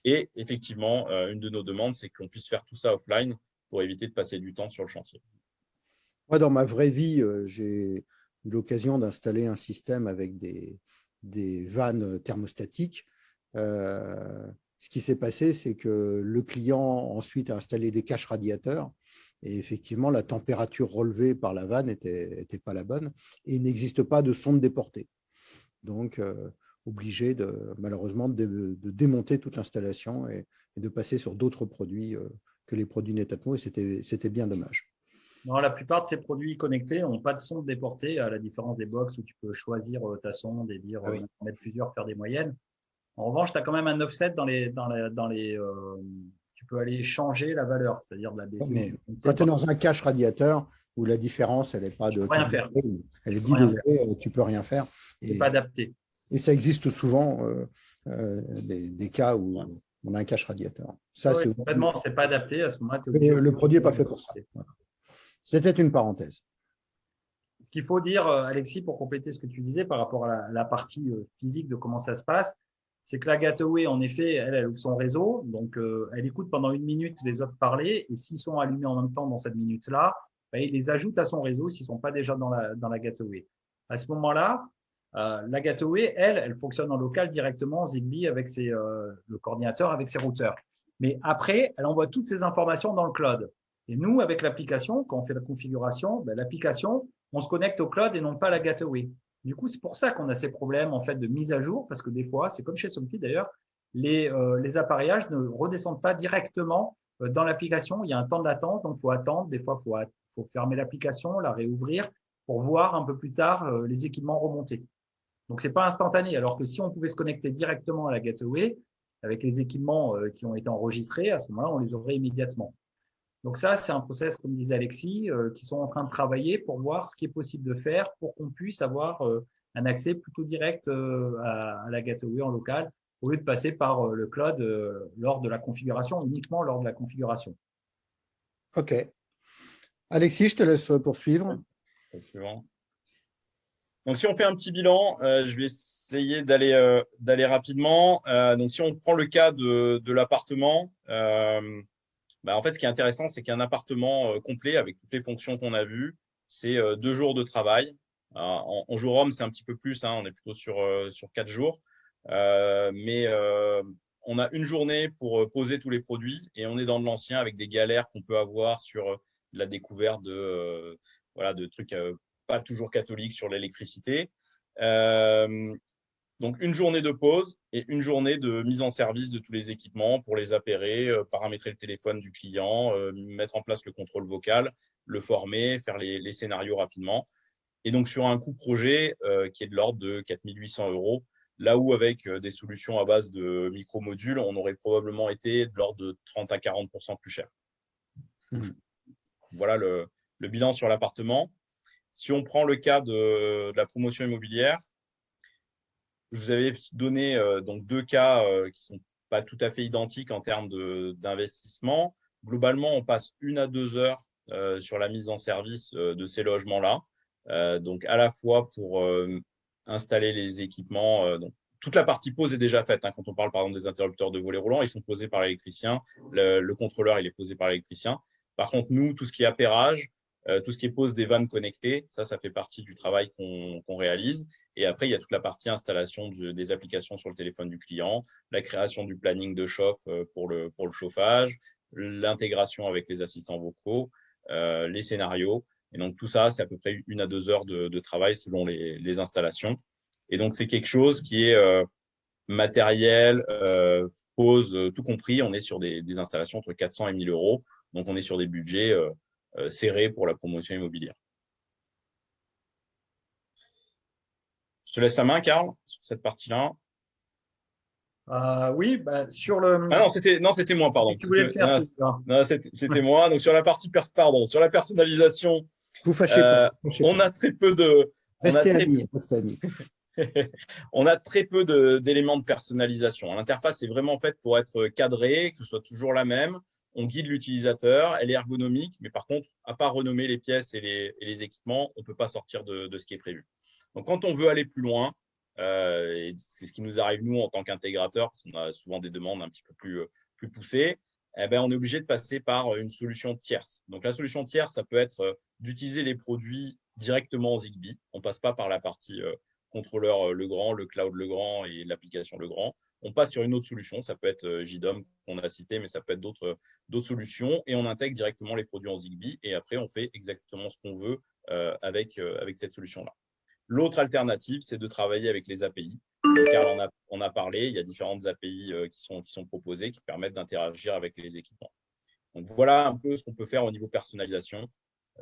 Et effectivement, une de nos demandes, c'est qu'on puisse faire tout ça offline pour éviter de passer du temps sur le chantier. Moi, dans ma vraie vie, j'ai eu l'occasion d'installer un système avec des vannes thermostatiques. Ce qui s'est passé, c'est que le client ensuite a installé des caches radiateurs et effectivement, la température relevée par la vanne n'était pas la bonne et il n'existe pas de sonde déportée. Donc, obligé malheureusement de démonter toute l'installation et de passer sur d'autres produits que les produits Netatmo et c'était bien dommage. Non, la plupart de ces produits connectés n'ont pas de sonde déportée, à la différence des box où tu peux choisir ta sonde et dire mettre plusieurs, faire des moyennes. En revanche, tu as quand même un offset tu peux aller changer la valeur, c'est-à-dire de la baisser. Mais quand tu es dans un cache radiateur où la différence, elle n'est pas de 10 degrés, elle est 10 degrés, tu ne peux rien faire. Et pas adapté. Et ça existe souvent des cas où on a un cache radiateur. Ça, complètement, ce n'est pas adapté à ce moment-là. Le produit n'est pas fait pour ça. Voilà. C'était une parenthèse. Ce qu'il faut dire, Alexis, pour compléter ce que tu disais par rapport à la partie physique de comment ça se passe, c'est que la gateway, en effet, elle ouvre son réseau. Donc, elle écoute pendant 1 minute les autres parler. Et s'ils sont allumés en même temps dans cette minute-là, il les ajoute à son réseau s'ils ne sont pas déjà dans la gateway. À ce moment-là, la gateway, elle fonctionne en local directement en Zigbee avec le coordinateur, avec ses routeurs. Mais après, elle envoie toutes ces informations dans le cloud. Et nous, avec l'application, quand on fait la configuration, l'application, on se connecte au cloud et non pas à la gateway. Du coup, c'est pour ça qu'on a ces problèmes en fait de mise à jour, parce que des fois, c'est comme chez Somfy d'ailleurs, les appareillages ne redescendent pas directement dans l'application. Il y a un temps de latence, donc il faut attendre. Des fois, il faut fermer l'application, la réouvrir pour voir un peu plus tard les équipements remonter. Donc, ce n'est pas instantané. Alors que si on pouvait se connecter directement à la gateway avec les équipements qui ont été enregistrés, à ce moment-là, on les aurait immédiatement. Donc ça, c'est un process, comme disait Alexis, qui sont en train de travailler pour voir ce qui est possible de faire pour qu'on puisse avoir un accès plutôt direct à la gateway en local au lieu de passer par le cloud lors de la configuration, uniquement lors de la configuration. OK. Alexis, je te laisse poursuivre. Donc, si on fait un petit bilan, je vais essayer d'aller rapidement. Donc, si on prend le cas de l'appartement, en fait, ce qui est intéressant, c'est qu'un appartement complet avec toutes les fonctions qu'on a vues, c'est 2 jours de travail. En jour homme, c'est un petit peu plus, on est plutôt sur 4 jours. Mais on a une journée pour poser tous les produits et on est dans de l'ancien avec des galères qu'on peut avoir sur la découverte de trucs pas toujours catholiques sur l'électricité. Donc, une journée de pause et une journée de mise en service de tous les équipements pour les appairer, paramétrer le téléphone du client, mettre en place le contrôle vocal, le former, faire les scénarios rapidement. Et donc, sur un coût projet qui est de l'ordre de 4 800 €, là où avec des solutions à base de micro-modules, on aurait probablement été de l'ordre de 30 à 40% plus cher. Voilà le bilan sur l'appartement. Si on prend le cas de la promotion immobilière, je vous avais donné donc 2 cas qui ne sont pas tout à fait identiques en termes d'investissement. Globalement, on passe 1 à 2 heures sur la mise en service de ces logements-là. Donc, à la fois pour installer les équipements. Donc, toute la partie pose est déjà faite. Quand on parle par exemple des interrupteurs de volets roulants, ils sont posés par l'électricien. Le contrôleur, il est posé par l'électricien. Par contre, nous, tout ce qui est appairage, tout ce qui est pose des vannes connectées, ça fait partie du travail qu'on réalise. Et après, il y a toute la partie installation des applications sur le téléphone du client, la création du planning de chauffe pour le chauffage, l'intégration avec les assistants vocaux, les scénarios. Et donc, tout ça, c'est à peu près 1 à 2 heures de travail selon les installations. Et donc, c'est quelque chose qui est matériel, pose, tout compris. On est sur des installations entre 400 et 1 000 €. Donc, on est sur des budgets serrés pour la promotion immobilière. Je te laisse la main, Karl, sur cette partie-là. Oui, sur le… Ah non, c'était moi, pardon. Tu voulais le faire, non, c'était moi. Donc, sur la partie, sur la personnalisation, Vous fâchez pas. on a très peu de… Restez amis. On a très peu d'éléments de personnalisation. L'interface est vraiment faite pour être cadrée, que ce soit toujours la même. On guide l'utilisateur, elle est ergonomique, mais par contre, à part renommer les pièces et les équipements, on ne peut pas sortir de ce qui est prévu. Donc, quand on veut aller plus loin, et c'est ce qui nous arrive, nous, en tant qu'intégrateur, parce qu'on a souvent des demandes un petit peu plus poussées, on est obligé de passer par une solution tierce. Donc, la solution tierce, ça peut être d'utiliser les produits directement en Zigbee. On ne passe pas par la partie contrôleur Legrand, le cloud Legrand et l'application Legrand. On passe sur une autre solution. Ça peut être JDOM qu'on a cité, mais ça peut être d'autres solutions. Et on intègre directement les produits en Zigbee. Et après, on fait exactement ce qu'on veut avec cette solution-là. L'autre alternative, c'est de travailler avec les API. Karl en a parlé. Il y a différentes API qui sont proposées qui permettent d'interagir avec les équipements. Donc, voilà un peu ce qu'on peut faire au niveau personnalisation.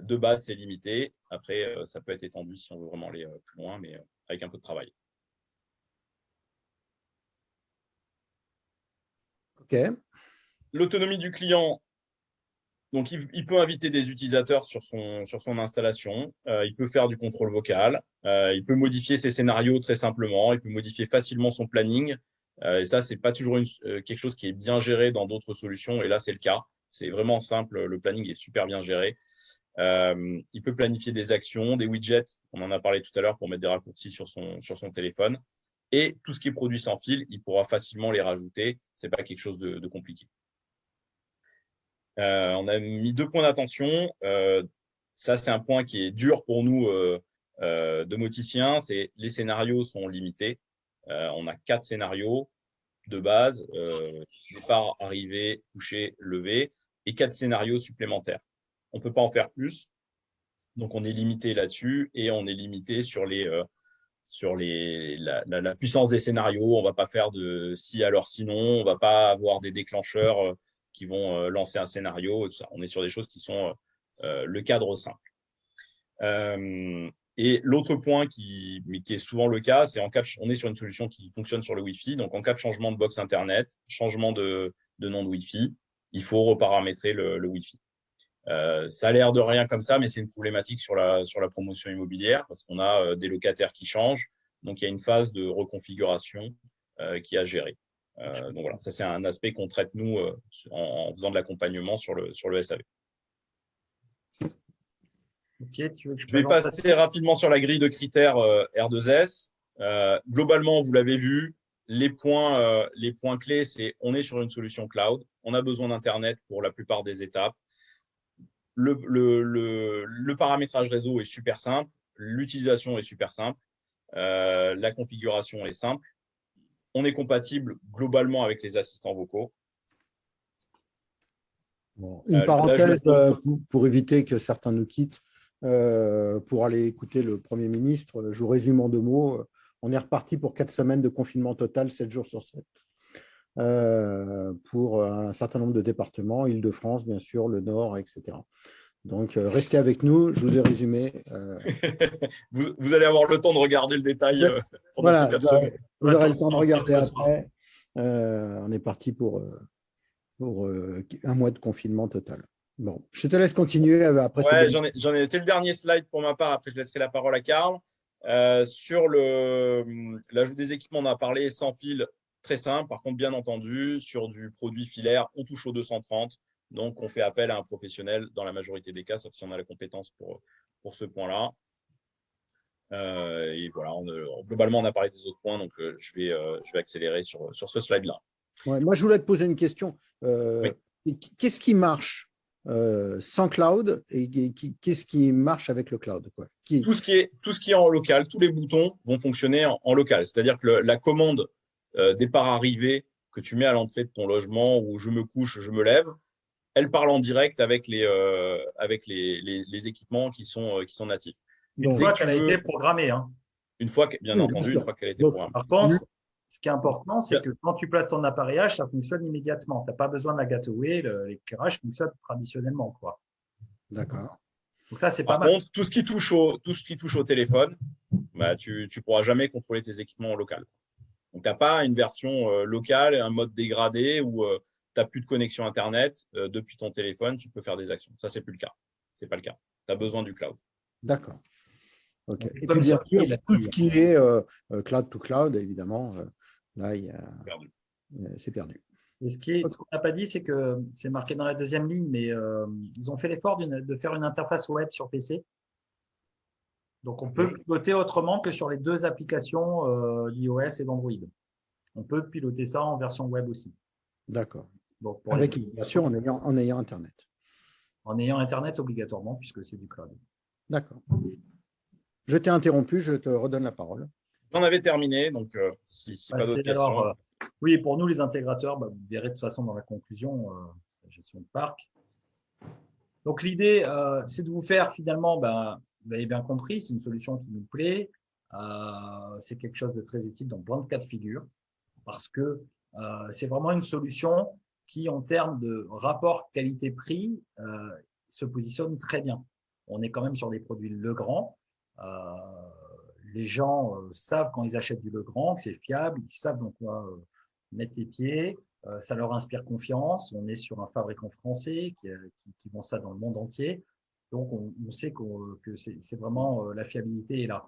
De base, c'est limité. Après, ça peut être étendu si on veut vraiment aller plus loin, mais avec un peu de travail. OK. L'autonomie du client, donc il peut inviter des utilisateurs sur son installation. Il peut faire du contrôle vocal. Il peut modifier ses scénarios très simplement. Il peut modifier facilement son planning. Et ça, ce n'est pas toujours quelque chose qui est bien géré dans d'autres solutions. Et là, c'est le cas. C'est vraiment simple. Le planning est super bien géré. Il peut planifier des actions, des widgets, on en a parlé tout à l'heure pour mettre des raccourcis sur son téléphone. Et tout ce qui est produit sans fil, il pourra facilement les rajouter. Ce n'est pas quelque chose de compliqué. On a mis 2 points d'attention. Ça, c'est un point qui est dur pour nous domoticiens. C'est les scénarios sont limités. On a 4 scénarios de base, départ, arrivée, coucher, lever, et 4 scénarios supplémentaires. On ne peut pas en faire plus. Donc, on est limité là-dessus et on est limité sur la puissance des scénarios. On ne va pas faire de si, alors, sinon. On ne va pas avoir des déclencheurs qui vont lancer un scénario. Tout ça. On est sur des choses qui sont le cadre simple. Et l'autre point qui est souvent le cas, c'est on est sur une solution qui fonctionne sur le Wi-Fi. Donc, en cas de changement de box Internet, changement de nom de Wi-Fi, il faut reparamétrer le Wi-Fi. Ça a l'air de rien comme ça, mais c'est une problématique sur la promotion immobilière parce qu'on a des locataires qui changent. Donc, il y a une phase de reconfiguration qui est à gérer. Donc, voilà, ça, c'est un aspect qu'on traite, nous, en faisant de l'accompagnement sur le SAV. Okay, je vais passer rapidement sur la grille de critères R2S. Globalement, vous l'avez vu, les points clés, c'est on est sur une solution cloud. On a besoin d'Internet pour la plupart des étapes. Le paramétrage réseau est super simple, l'utilisation est super simple, la configuration est simple. On est compatible globalement avec les assistants vocaux. Bon, une parenthèse pour éviter que certains nous quittent, pour aller écouter le Premier ministre, je vous résume en 2 mots. on est reparti pour 4 semaines de confinement total, 7 jours sur 7. Pour un certain nombre de départements, Île-de-France, bien sûr, le Nord, etc. Donc, restez avec nous, je vous ai résumé. Vous allez avoir le temps de regarder le détail pendant voilà, ces 4 semaines. vous aurez le temps de regarder après. On est parti pour un mois de confinement total. Bon, je te laisse continuer après. Ouais, c'est le dernier slide pour ma part. Après, je laisserai la parole à Karl. Sur l'ajout des équipements, on a parlé sans fil, très simple. Par contre, bien entendu, sur du produit filaire, on touche au 230. Donc, on fait appel à un professionnel dans la majorité des cas, sauf si on a la compétence pour ce point-là. Et voilà, globalement, on a parlé des autres points. Donc, je vais accélérer sur ce slide-là. Ouais, moi, je voulais te poser une question. Oui. Qu'est-ce qui marche sans cloud et qu'est-ce qui marche avec le cloud, quoi? Tout ce qui est en local, tous les boutons vont fonctionner en local. C'est-à-dire que la commande départ-arrivée que tu mets à l'entrée de ton logement où je me couche, je me lève, elle parle en direct avec les équipements qui sont natifs. Une fois qu'elle a été programmée. Hein. Bien entendu, une fois qu'elle a été programmée. Par contre, ce qui est important, c'est que quand tu places ton appareillage, ça fonctionne immédiatement. Tu n'as pas besoin de la gateway, l'éclairage fonctionne traditionnellement, quoi. D'accord. Donc ça, c'est pas mal. Par contre, tout ce qui touche au téléphone, bah, tu ne pourras jamais contrôler tes équipements en local. Donc, tu n'as pas une version locale, un mode dégradé où tu n'as plus de connexion Internet. Depuis ton téléphone, tu peux faire des actions. Ça, ce n'est plus le cas. Ce n'est pas le cas. Tu as besoin du cloud. D'accord. Okay. Et puis, bien sûr, tout ce qui est cloud to cloud, évidemment, là, c'est perdu. Et ce qu'on n'a pas dit, c'est que c'est marqué dans la deuxième ligne, mais ils ont fait l'effort de faire une interface web sur PC. Donc, on peut piloter autrement que sur les deux applications d'iOS et d'Android. On peut piloter ça en version web aussi. D'accord. Bien sûr, en ayant Internet. En ayant Internet obligatoirement, puisque c'est du cloud. D'accord. Je t'ai interrompu, je te redonne la parole. On avait terminé, donc si pas d'autres questions. Oui, pour nous, les intégrateurs, vous verrez de toute façon dans la conclusion, la gestion de parc. Donc, l'idée, c'est de vous faire finalement, vous avez bien compris, c'est une solution qui nous plaît. C'est quelque chose de très utile dans plein de cas de figure parce que c'est vraiment une solution qui, en termes de rapport qualité-prix, se positionne très bien. On est quand même sur des produits Legrand. Les gens savent quand ils achètent du Legrand que c'est fiable, ils savent dans quoi mettre les pieds, ça leur inspire confiance. On est sur un fabricant français qui vend ça dans le monde entier. Donc, on sait que c'est vraiment la fiabilité est là.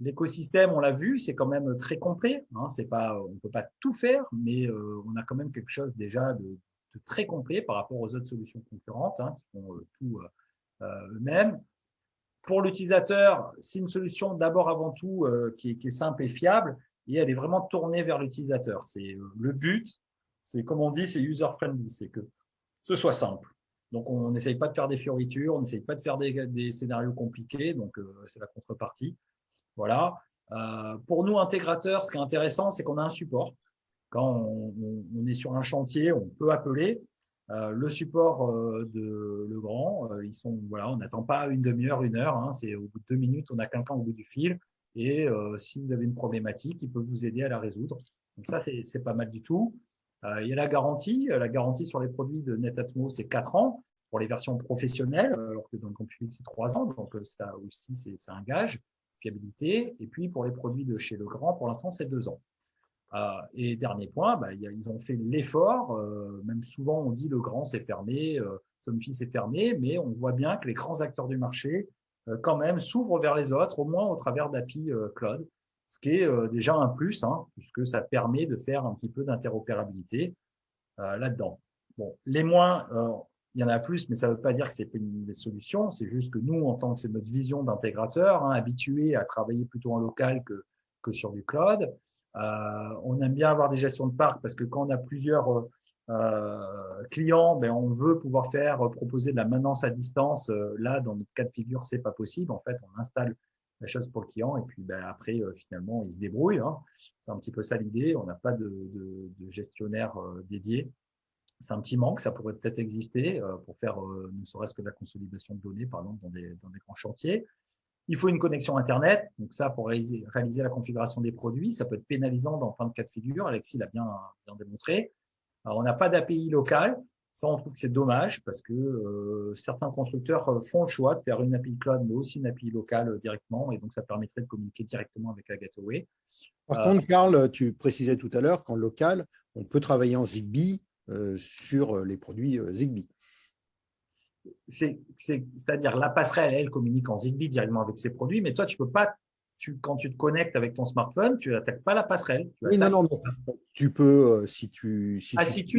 L'écosystème, on l'a vu, c'est quand même très complet. Hein, on ne peut pas tout faire, mais on a quand même quelque chose déjà de très complet par rapport aux autres solutions concurrentes qui font tout eux-mêmes. Pour l'utilisateur, c'est une solution d'abord avant tout qui est simple et fiable et elle est vraiment tournée vers l'utilisateur. C'est le but, c'est comme on dit, c'est user-friendly, c'est que ce soit simple. Donc, on n'essaye pas de faire des fioritures, on n'essaye pas de faire des scénarios compliqués, donc c'est la contrepartie. Voilà. Pour nous, intégrateurs, ce qui est intéressant, c'est qu'on a un support. Quand on est sur un chantier, on peut appeler. Le support de Legrand, on n'attend pas une demi-heure, 1 heure. C'est au bout de 2 minutes, on a quelqu'un au bout du fil. Et si vous avez une problématique, il peut vous aider à la résoudre. Donc ça, c'est pas mal du tout. Il y a la garantie. La garantie sur les produits de Netatmo, c'est 4 ans pour les versions professionnelles, alors que dans le grand public, c'est 3 ans. Donc ça aussi, c'est un gage, fiabilité. Et puis pour les produits de chez Legrand, pour l'instant, c'est 2 ans. Et dernier point, ils ont fait l'effort, même souvent on dit Legrand c'est fermé, Somfy c'est fermé, mais on voit bien que les grands acteurs du marché quand même s'ouvrent vers les autres, au moins au travers d'API Cloud, ce qui est déjà un plus, puisque ça permet de faire un petit peu d'interopérabilité là-dedans. Bon, les moins, il y en a plus, mais ça ne veut pas dire que ce n'est pas une solution, c'est juste que nous, en tant que c'est notre vision d'intégrateur, habitués à travailler plutôt en local que sur du cloud, on aime bien avoir des gestions de parc parce que quand on a plusieurs clients, on veut pouvoir proposer de la maintenance à distance. Là, dans notre cas de figure, c'est pas possible. En fait, on installe la chose pour le client et puis après, finalement, il se débrouille. C'est un petit peu ça l'idée. On n'a pas de gestionnaire dédié. C'est un petit manque. Ça pourrait peut-être exister pour faire ne serait-ce que de la consolidation de données, par exemple, dans des grands chantiers. Il faut une connexion Internet. Donc ça, pour réaliser la configuration des produits, ça peut être pénalisant dans plein de cas de figure. Alexis l'a bien démontré. Alors, on n'a pas d'API locale. Ça, on trouve que c'est dommage parce que certains constructeurs font le choix de faire une API cloud, mais aussi une API locale directement. Et donc, ça permettrait de communiquer directement avec la gateway. Par contre, Karl, tu précisais tout à l'heure qu'en local, on peut travailler en Zigbee sur les produits Zigbee. C'est-à-dire la passerelle, elle communique en Zigbee directement avec ses produits, mais toi, tu peux pas, quand tu te connectes avec ton smartphone, tu n'attaques pas la passerelle. Oui, non, mais tu peux, si tu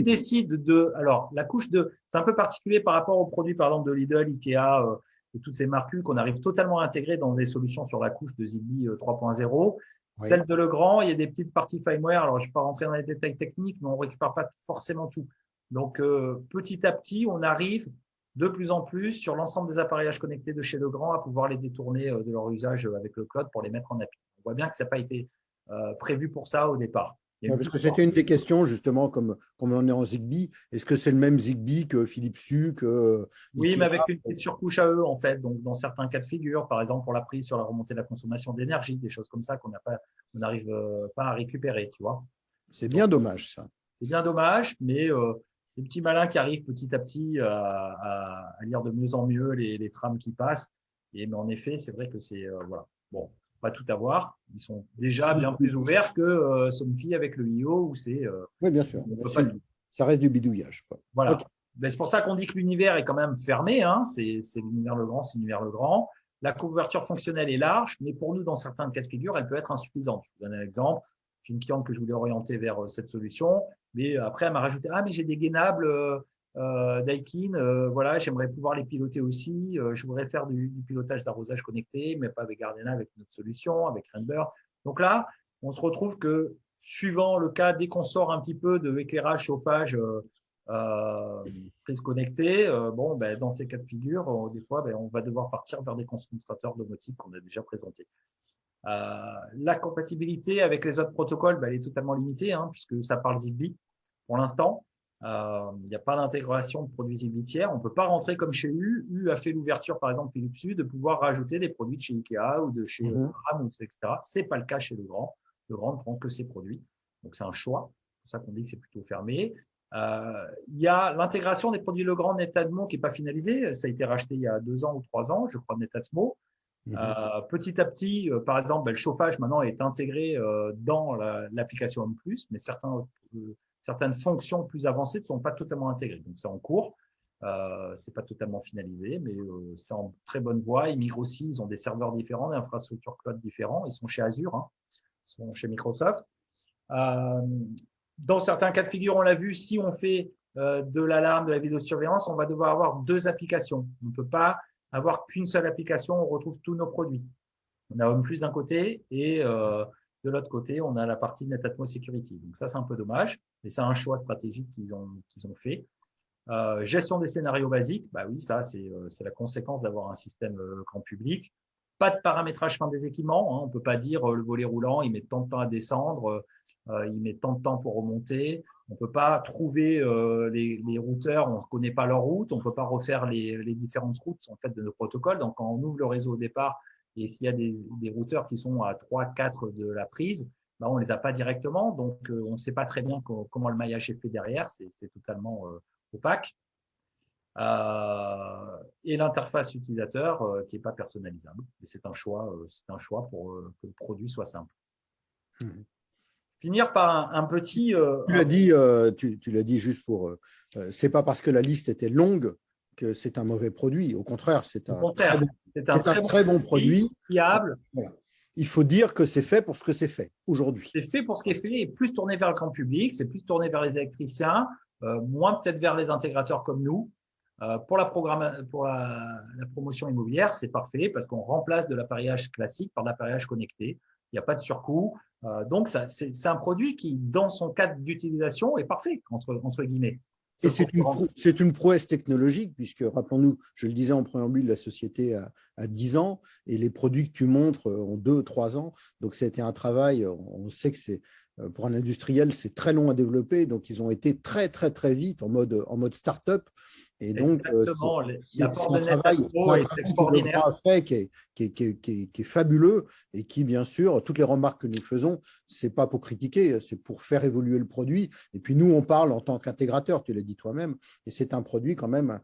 décides de… Alors, la couche de… C'est un peu particulier par rapport aux produits, par exemple, de Lidl, Ikea et toutes ces marques qu'on arrive totalement à intégrer dans des solutions sur la couche de Zigbee 3.0. Oui. Celle de Legrand, il y a des petites parties firmware. Alors, je ne vais pas rentrer dans les détails techniques, mais on ne récupère pas forcément tout. Donc, petit à petit, on arrive de plus en plus sur l'ensemble des appareillages connectés de chez Legrand à pouvoir les détourner de leur usage avec le cloud pour les mettre en API. On voit bien que ça n'a pas été prévu pour ça au départ. Parce que c'était une des questions, justement, comme on est en Zigbee. Est-ce que c'est le même Zigbee que Philips Hue Oui, mais avec une petite surcouche à eux, en fait. Donc, dans certains cas de figure, par exemple, pour la prise sur la remontée de la consommation d'énergie, des choses comme ça qu'on n'arrive pas à récupérer, tu vois. C'est bien dommage, ça. C'est bien dommage, mais les petits malins qui arrivent petit à petit à lire de mieux en mieux les trames qui passent. Mais en effet, c'est vrai que c'est… voilà. Bon. Pas tout avoir. Ils sont déjà bien plus ouverts que Somfy avec le IO où c'est… oui, bien sûr. Ça reste du bidouillage. Quoi. Voilà. Okay. Ben, c'est pour ça qu'on dit que l'univers est quand même fermé. Hein. C'est l'univers Legrand, c'est l'univers Legrand. La couverture fonctionnelle est large, mais pour nous, dans certains cas de figure, elle peut être insuffisante. Je vous donne un exemple. J'ai une cliente que je voulais orienter vers cette solution, mais après, elle m'a rajouté « Ah, mais j'ai des gainables Daikin, voilà, j'aimerais pouvoir les piloter aussi. Je voudrais faire du pilotage d'arrosage connecté, mais pas avec Gardena, avec une autre solution, avec Rainbird. » Donc là, on se retrouve que suivant le cas, dès qu'on sort un petit peu de éclairage, chauffage, prise connectée, bon, ben, dans ces cas de figure, des fois, ben, on va devoir partir vers des concentrateurs domotiques qu'on a déjà présentés. La compatibilité avec les autres protocoles, ben, elle est totalement limitée, hein, puisque ça parle Zigbee pour l'instant. Il n'y a pas d'intégration de produits Zigbee tiers. On ne peut pas rentrer comme chez U. U a fait l'ouverture, par exemple, Philips Hue, de pouvoir rajouter des produits de chez Ikea ou de chez Ram, etc. Ce n'est pas le cas chez Legrand. Legrand ne prend que ses produits. Donc, c'est un choix. C'est pour ça qu'on dit que c'est plutôt fermé. Il y a l'intégration des produits Legrand Netatmo qui n'est pas finalisée. Ça a été racheté il y a 2 ans ou 3 ans, je crois, Netatmo. Petit à petit, par exemple, ben, le chauffage maintenant est intégré dans l'application Home+, mais certaines fonctions plus avancées ne sont pas totalement intégrées. Donc, c'est en cours. C'est pas totalement finalisé, mais c'est en très bonne voie. Ils migrent aussi, ils ont des serveurs différents, des infrastructures cloud différents. Ils sont chez Azure, hein. Ils sont chez Microsoft. Dans certains cas de figure, on l'a vu, si on fait de l'alarme, de la vidéosurveillance, on va devoir avoir 2 applications. On ne peut pas avoir qu'une seule application, on retrouve tous nos produits. On a Home+ d'un côté et de l'autre côté, on a la partie Netatmo Security. Donc ça, c'est un peu dommage, mais c'est un choix stratégique qu'ils ont fait. Gestion des scénarios basiques, bah oui, ça, c'est la conséquence d'avoir un système grand public. Pas de paramétrage fin des équipements, hein. On ne peut pas dire le volet roulant, il met tant de temps à descendre, il met tant de temps pour remonter. On ne peut pas trouver les routeurs, on ne connaît pas leur route, on ne peut pas refaire les différentes routes en fait, de nos protocoles. Donc, quand on ouvre le réseau au départ, et s'il y a des routeurs qui sont à 3-4 de la prise, ben, on ne les a pas directement. Donc, on ne sait pas très bien comment le maillage est fait derrière. C'est totalement opaque. Et l'interface utilisateur qui n'est pas personnalisable. Et c'est un choix pour que le produit soit simple. Finir par un petit… Tu l'as dit juste pour… c'est pas parce que la liste était longue que c'est un mauvais produit. Au contraire, c'est un très bon produit. Fiable. Voilà. Il faut dire que c'est fait pour ce que c'est fait aujourd'hui. C'est fait pour ce qui est fait et plus tourné vers le grand public, c'est plus tourné vers les électriciens, moins peut-être vers les intégrateurs comme nous. Pour la promotion immobilière, c'est parfait parce qu'on remplace de l'appareillage classique par de l'appareillage connecté. Il n'y a pas de surcoût. Donc, c'est un produit qui, dans son cadre d'utilisation, est parfait, entre guillemets. Et c'est une prouesse technologique, puisque, rappelons-nous, je le disais en préambule, la société a 10 ans et les produits que tu montres ont 2-3 ans. Donc, ça a été un travail, on sait que pour un industriel, c'est très long à développer. Donc, ils ont été très, très, très vite en mode start-up. Et donc, Exactement. L'apport de c'est un travail est extraordinaire. que Legrand a fait qui est fabuleux et qui, bien sûr, toutes les remarques que nous faisons, ce n'est pas pour critiquer, c'est pour faire évoluer le produit. Et puis, nous, on parle en tant qu'intégrateur, tu l'as dit toi-même, et c'est un produit quand même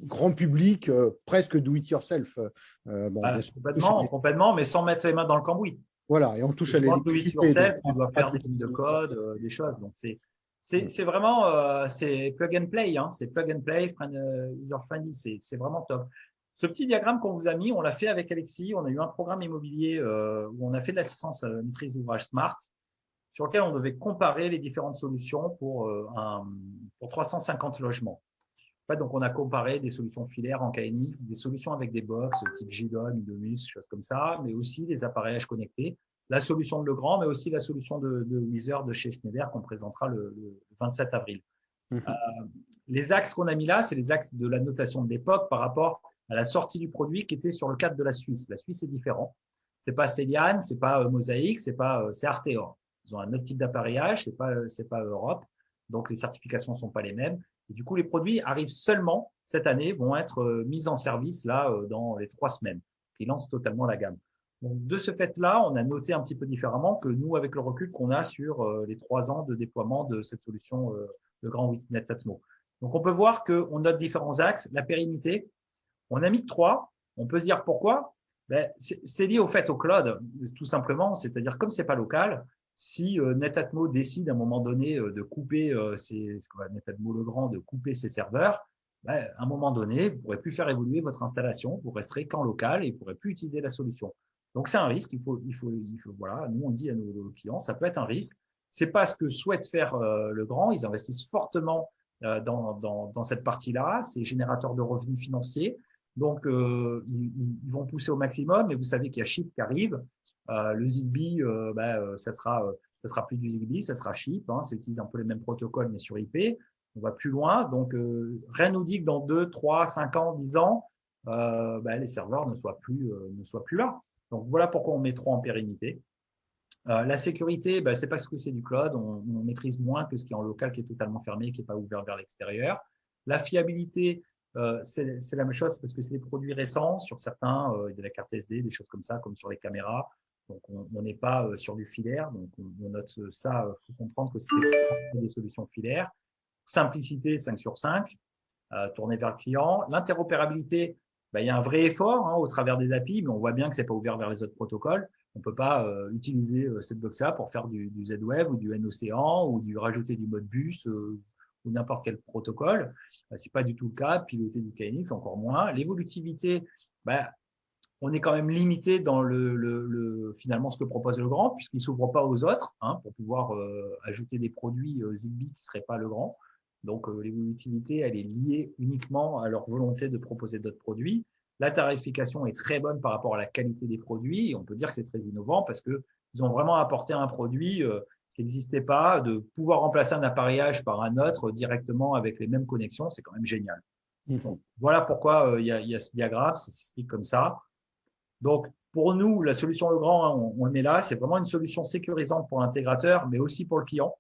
grand public, presque do-it-yourself. Complètement, mais sans mettre les mains dans le cambouis. Voilà, et on touche à l'électricité. Tu dois faire des lignes de code, des choses. Donc, c'est vraiment c'est plug and play. Hein, c'est plug and play, user-friendly. C'est vraiment top. Ce petit diagramme qu'on vous a mis, on l'a fait avec Alexis. On a eu un programme immobilier où on a fait de l'assistance à la maîtrise d'ouvrage Smart, sur lequel on devait comparer les différentes solutions pour 350 logements. En fait, donc, on a comparé des solutions filaires en KNX, des solutions avec des box type JDOM, Idomus, choses comme ça, mais aussi des appareillages connectés, la solution de Legrand, mais aussi la solution de Weezer de chez Schneider qu'on présentera le 27 avril. Les axes qu'on a mis là, c'est les axes de la notation de l'époque par rapport à la sortie du produit qui était sur le cadre de la Suisse. La Suisse est différent. C'est pas Celian, c'est pas Mosaic, c'est Arteor. Ils ont un autre type d'appareillage, c'est pas Europe. Donc, les certifications ne sont pas les mêmes. Et du coup, les produits arrivent seulement cette année, vont être mis en service là dans les 3 semaines, qui lancent totalement la gamme. Donc, de ce fait-là, on a noté un petit peu différemment que nous, avec le recul qu'on a sur les 3 ans de déploiement de cette solution, le grand Witnet Atmo. Donc, on peut voir qu'on note différents axes. La pérennité, on a mis 3. On peut se dire pourquoi. C'est lié au fait au cloud, tout simplement. C'est-à-dire, comme c'est pas local, si Netatmo décide à un moment donné de couper Netatmo Legrand de couper ses serveurs, à un moment donné, vous ne pourrez plus faire évoluer votre installation, vous resterez qu'en local et vous ne pourrez plus utiliser la solution. Donc, c'est un risque. Voilà, nous, on dit à nos clients, ça peut être un risque. Ce n'est pas ce que souhaite faire Legrand. Ils investissent fortement dans cette partie-là. C'est générateur de revenus financiers. Donc, ils vont pousser au maximum. Et vous savez qu'il y a Chip qui arrive. Le Zigbee, ça sera plus du Zigbee, ça sera Chip. Hein, ça utilise un peu les mêmes protocoles, mais sur IP. On va plus loin. Donc, rien nous dit que dans 2, 3, 5 ans, 10 ans, les serveurs ne soient plus là. Donc, voilà pourquoi on met 3 en pérennité. La sécurité, c'est parce que c'est du cloud. On maîtrise moins que ce qui est en local, qui est totalement fermé, qui n'est pas ouvert vers l'extérieur. La fiabilité, c'est la même chose parce que c'est des produits récents. Sur certains, de la carte SD, des choses comme ça, comme sur les caméras. Donc, on n'est pas sur du filaire. Donc, on note ça. Il faut comprendre que c'est des solutions filaires. Simplicité, 5 sur 5. Tourner vers le client. L'interopérabilité, il y a un vrai effort au travers des API, mais on voit bien que ce n'est pas ouvert vers les autres protocoles. On ne peut pas utiliser cette box-là pour faire du Z-Web ou du N-Océan ou rajouter du Modbus ou n'importe quel protocole. Ce n'est pas du tout le cas. Piloter du KNX, encore moins. L'évolutivité, on est quand même limité dans finalement ce que propose Legrand, puisqu'il ne s'ouvre pas aux autres pour pouvoir ajouter des produits Zigbee qui ne seraient pas Legrand. Donc, l'évolutivité, elle est liée uniquement à leur volonté de proposer d'autres produits. La tarification est très bonne par rapport à la qualité des produits. Et on peut dire que c'est très innovant parce qu'ils ont vraiment apporté un produit qui n'existait pas, de pouvoir remplacer un appareillage par un autre directement avec les mêmes connexions. C'est quand même génial. Donc, voilà pourquoi il y a ce diagramme, ça s'explique comme ça. Donc, pour nous, la solution Legrand, on le met là, c'est vraiment une solution sécurisante pour l'intégrateur, mais aussi pour le client.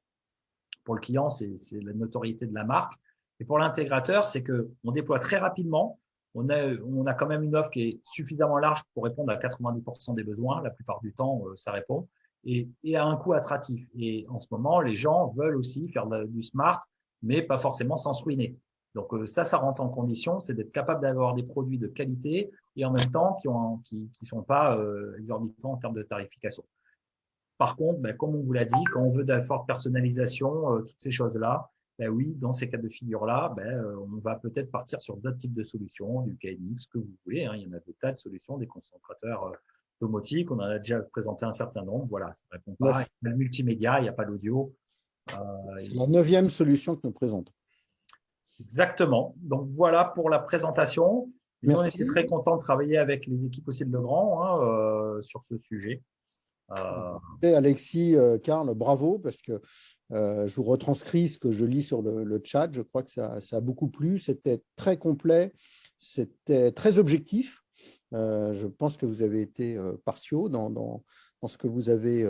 Pour le client, c'est la notoriété de la marque. Et pour l'intégrateur, c'est qu'on déploie très rapidement. On a quand même une offre qui est suffisamment large pour répondre à 90% des besoins. La plupart du temps, ça répond. Et à un coût attractif. Et en ce moment, les gens veulent aussi faire du smart, mais pas forcément sans se ruiner. Donc, ça rentre en condition, c'est d'être capable d'avoir des produits de qualité et en même temps qui sont pas exorbitants en termes de tarification. Par contre, comme on vous l'a dit, quand on veut de la forte personnalisation, toutes ces choses-là, oui, dans ces cas de figure-là, on va peut-être partir sur d'autres types de solutions, du KNX, ce que vous voulez. Il y en a des tas de solutions, des concentrateurs domotiques. On en a déjà présenté un certain nombre. Voilà, ça ne répond pas. Il y a le multimédia, il n'y a pas d'audio. C'est la 9e solution que nous présentons. Exactement. Donc, voilà pour la présentation. On était très content de travailler avec les équipes aussi de Legrand sur ce sujet. Alexis, Karl, bravo, parce que je vous retranscris ce que je lis sur le chat. Je crois que ça a beaucoup plu. C'était très complet, c'était très objectif. Je pense que vous avez été partiaux dans dans ce que vous avez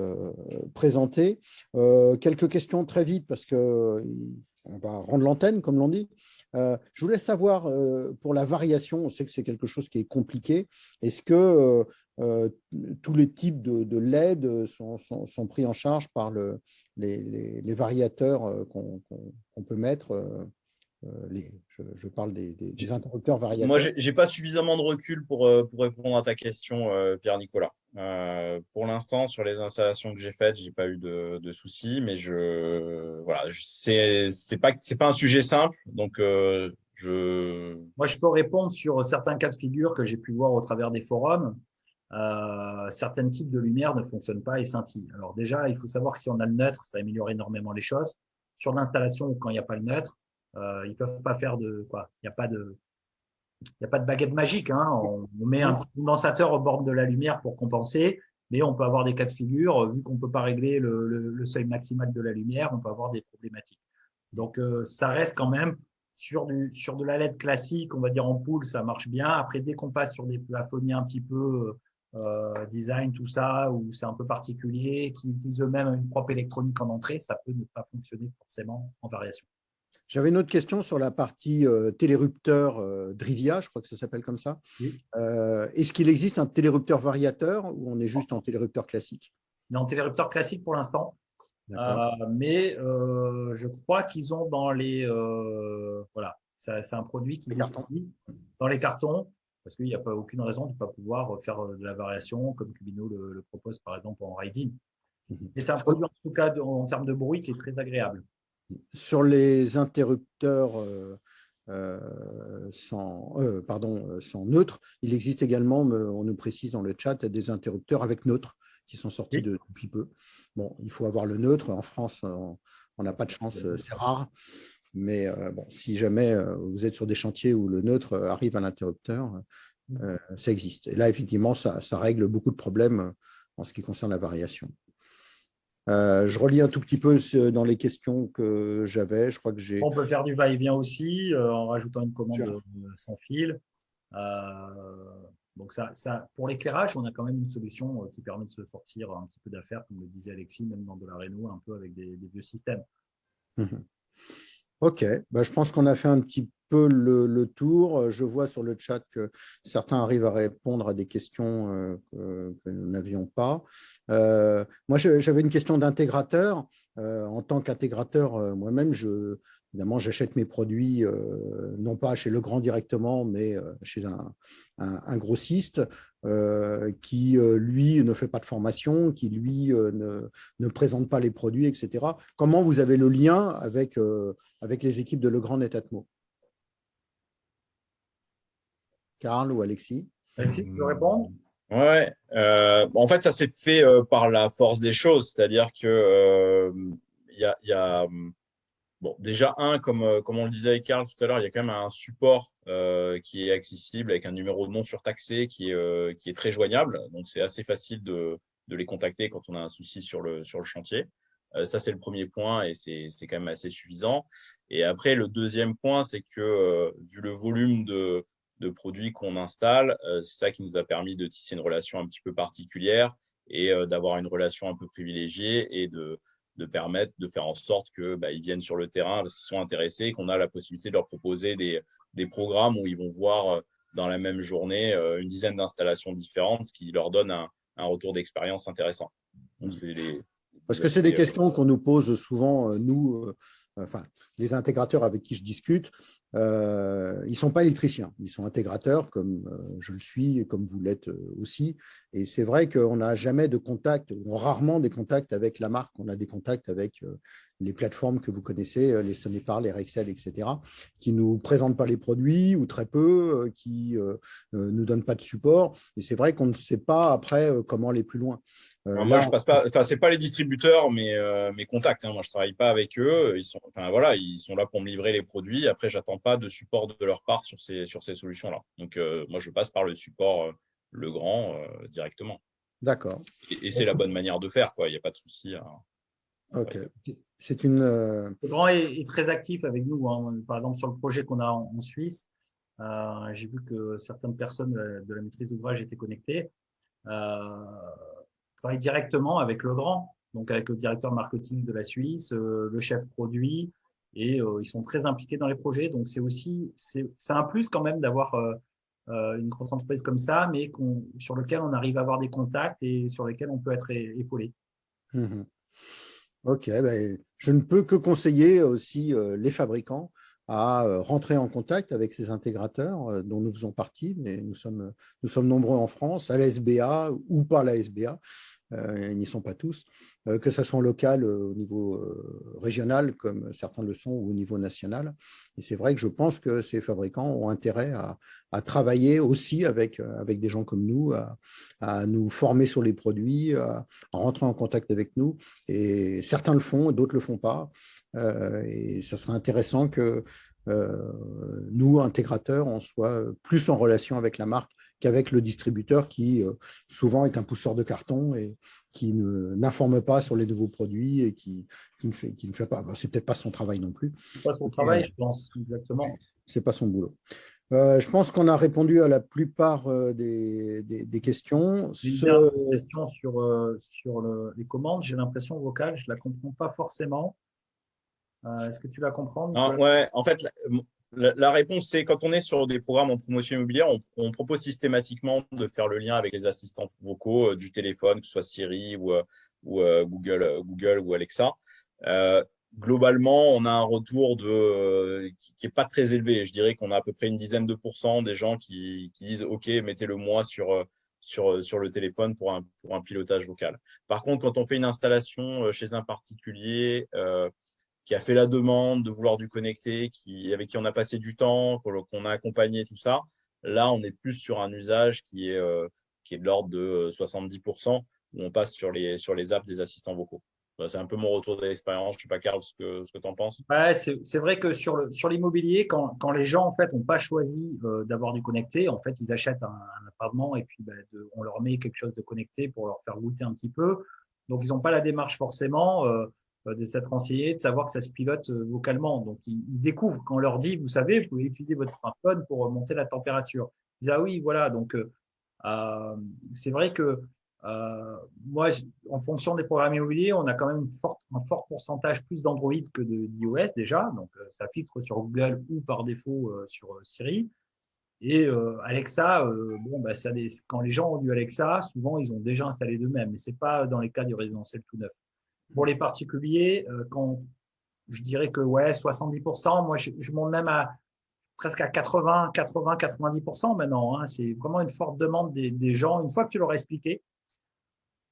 présenté. Quelques questions très vite parce qu'on va rendre l'antenne, comme l'on dit. Je voulais savoir, pour la variation, on sait que c'est quelque chose qui est compliqué. Est-ce que tous les types de LED sont pris en charge par les variateurs qu'on peut mettre je parle des interrupteurs variateurs. Moi, je n'ai pas suffisamment de recul pour répondre à ta question, Pierre-Nicolas. Pour l'instant, sur les installations que j'ai faites, je n'ai pas eu de soucis, mais voilà, c'est pas un sujet simple. Donc, Moi, je peux répondre sur certains cas de figure que j'ai pu voir au travers des forums. Certains types de lumière ne fonctionnent pas et scintillent. Alors déjà, il faut savoir que si on a le neutre, ça améliore énormément les choses. Sur l'installation, quand il n'y a pas le neutre, ils peuvent pas faire de quoi. Il n'y a pas de baguette magique. Hein. On met un petit condensateur au bord de la lumière pour compenser, mais on peut avoir des cas de figure. Vu qu'on ne peut pas régler le seuil maximal de la lumière, on peut avoir des problématiques. Donc, ça reste quand même sur de la LED classique, on va dire ampoule, ça marche bien. Après, dès qu'on passe sur des plafonniers un petit peu design, tout ça, où c'est un peu particulier, qui utilisent eux-mêmes une propre électronique en entrée, ça peut ne pas fonctionner forcément en variation. J'avais une autre question sur la partie télérupteur Drivia, je crois que ça s'appelle comme ça. Oui. Est-ce qu'il existe un télérupteur variateur ou on est juste en télérupteur classique? On est en télérupteur classique pour l'instant, mais je crois qu'ils ont dans les… voilà, c'est un produit qu'ils utilisent dans les cartons, parce qu'il n'y a pas aucune raison de ne pas pouvoir faire de la variation comme Cubino le propose par exemple en Ride-in. Et c'est un produit en tout cas en termes de bruit qui est très agréable. Sur les interrupteurs sans neutre, il existe également, on nous précise dans le chat, des interrupteurs avec neutre qui sont sortis depuis peu. Bon, il faut avoir le neutre. En France, on n'a pas de chance, c'est rare. Mais bon, si jamais vous êtes sur des chantiers où le neutre arrive à l'interrupteur, ça existe. Et là, effectivement, ça règle beaucoup de problèmes en ce qui concerne la variation. Je relis un tout petit peu dans les questions que j'avais. Je crois que j'ai… On peut faire du va-et-vient aussi en rajoutant une commande sans fil. Donc pour l'éclairage, on a quand même une solution qui permet de se sortir un petit peu d'affaires, comme le disait Alexis, même dans de la réno, un peu avec des vieux systèmes. Ok, je pense qu'on a fait un petit peu le tour. Je vois sur le chat que certains arrivent à répondre à des questions que nous n'avions pas. Moi, j'avais une question d'intégrateur. En tant qu'intégrateur, moi-même, évidemment, j'achète mes produits non pas chez Legrand directement, mais chez un grossiste qui, lui, ne fait pas de formation, qui, lui, ne présente pas les produits, etc. Comment vous avez le lien avec les équipes de Legrand Netatmo? Karl ou Alexis? Alexis, tu veux répondre? Ouais. En fait, ça s'est fait par la force des choses. C'est-à-dire que y a bon, déjà, comme on le disait avec Karl tout à l'heure, il y a quand même un support qui est accessible avec un numéro non surtaxé qui est très joignable. Donc, c'est assez facile de les contacter quand on a un souci sur le chantier. Ça, c'est le premier point et c'est quand même assez suffisant. Et après, le deuxième point, c'est que vu le volume de produits qu'on installe, c'est ça qui nous a permis de tisser une relation un petit peu particulière et d'avoir une relation un peu privilégiée et de permettre de faire en sorte qu'ils viennent sur le terrain parce qu'ils sont intéressés et qu'on a la possibilité de leur proposer des programmes où ils vont voir dans la même journée une dizaine d'installations différentes, ce qui leur donne un retour d'expérience intéressant. Donc, parce que c'est des questions qu'on nous pose souvent, nous, les intégrateurs avec qui je discute. Ils ne sont pas électriciens, ils sont intégrateurs comme je le suis, comme vous l'êtes aussi. Et c'est vrai qu'on n'a jamais de contact, ou rarement des contacts avec la marque. On a des contacts avec les plateformes que vous connaissez, les Sonepar, les Rexel, etc., qui ne nous présentent pas les produits ou très peu, qui ne nous donnent pas de support. Et c'est vrai qu'on ne sait pas après comment aller plus loin. Moi, je passe pas. Enfin, c'est pas les distributeurs, mais mes contacts. Hein. Moi, je travaille pas avec eux. Ils sont là pour me livrer les produits. Après, j'attends pas de support de leur part sur ces solutions-là. Donc, moi, je passe par le support Legrand directement. D'accord. Et c'est la bonne manière de faire, quoi. Il n'y a pas de souci. Ok. C'est une. Legrand est très actif avec nous. Hein. Par exemple, sur le projet qu'on a en Suisse, j'ai vu que certaines personnes de la maîtrise d'ouvrage étaient connectées. travaille directement avec le grand, donc avec le directeur marketing de la Suisse, le chef produit, et ils sont très impliqués dans les projets. Donc, c'est un plus quand même d'avoir une grosse entreprise comme ça, mais sur lequel on arrive à avoir des contacts et sur lesquels on peut être épaulé. Mhm. Ok, ben, je ne peux que conseiller aussi les fabricants à rentrer en contact avec ces intégrateurs dont nous faisons partie, mais nous sommes nombreux en France, à la SBA ou pas à la SBA. Ils n'y sont pas tous, que ce soit local au niveau régional, comme certains le sont, ou au niveau national. Et c'est vrai que je pense que ces fabricants ont intérêt à travailler aussi avec des gens comme nous, à nous former sur les produits, à rentrer en contact avec nous. Et certains le font, d'autres ne le font pas. Et ça serait intéressant que nous, intégrateurs, on soit plus en relation avec la marque qu'avec le distributeur qui souvent est un pousseur de carton et qui n'informe pas sur les nouveaux produits et qui ne fait pas. Ben, c'est peut-être pas son travail non plus. C'est pas son travail, je pense, exactement. C'est pas son boulot. Je pense qu'on a répondu à la plupart des questions. Une dernière question sur les commandes. J'ai l'impression vocale, je ne la comprends pas forcément. Est-ce que tu la comprends, Nicolas? Ouais, en fait, la réponse, c'est quand on est sur des programmes en promotion immobilière, on propose systématiquement de faire le lien avec les assistants vocaux du téléphone, que ce soit Siri ou Google ou Alexa. Globalement, on a un retour qui n'est pas très élevé. Je dirais qu'on a à peu près une dizaine de pourcents des gens qui disent « Ok, mettez-le moi sur le téléphone pour un pilotage vocal ». Par contre, quand on fait une installation chez un particulier qui a fait la demande de vouloir du connecté, avec qui on a passé du temps, qu'on a accompagné, tout ça, là, on est plus sur un usage qui est de l'ordre de 70%, où on passe sur les apps des assistants vocaux. C'est un peu mon retour d'expérience. Je ne sais pas, Karl, ce que tu en penses. Ouais, c'est vrai que sur l'immobilier, quand les gens en fait n'ont pas choisi d'avoir du connecté, en fait, ils achètent un appartement et puis on leur met quelque chose de connecté pour leur faire goûter un petit peu. Donc, ils n'ont pas la démarche forcément de s'être renseignés, de savoir que ça se pilote vocalement. Donc, ils découvrent quand on leur dit, vous savez, vous pouvez utiliser votre smartphone pour monter la température. Ils disent, ah oui, voilà. Donc, c'est vrai que moi, en fonction des programmes immobiliers, on a quand même un fort pourcentage plus d'Android que d'iOS déjà. Donc, ça filtre sur Google ou par défaut sur Siri. Et Alexa, quand les gens ont du Alexa, souvent, ils ont déjà installé d'eux-mêmes. Mais ce n'est pas dans les cas du résidentiel tout neuf. Pour les particuliers, je dirais que ouais, 70%, moi, je monte même presque à 90% maintenant. Hein. C'est vraiment une forte demande des gens. Une fois que tu leur as expliqué,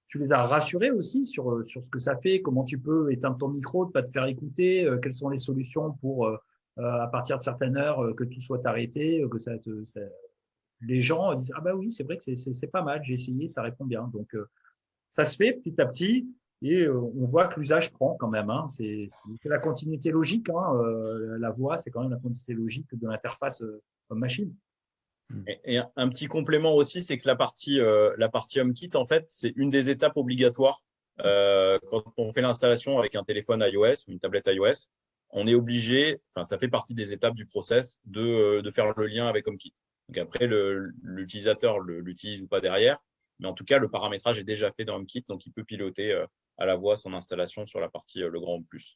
tu les as rassurés aussi sur ce que ça fait, comment tu peux éteindre ton micro, ne pas te faire écouter, quelles sont les solutions pour, à partir de certaines heures, que tout soit arrêté, les gens disent « Ah bah oui, c'est vrai que c'est pas mal, j'ai essayé, ça répond bien. » Donc, ça se fait petit à petit et on voit que l'usage prend quand même. Hein. C'est la continuité logique. Hein. La voix, c'est quand même la continuité logique de l'interface machine. Et un petit complément aussi, c'est que la partie HomeKit, en fait, c'est une des étapes obligatoires. Quand on fait l'installation avec un téléphone iOS ou une tablette iOS, on est obligé, ça fait partie des étapes du process de faire le lien avec HomeKit. Donc après, l'utilisateur l'utilise ou pas derrière, mais en tout cas, le paramétrage est déjà fait dans HomeKit, donc il peut piloter à la voix son installation sur la partie le grand Home+. Ce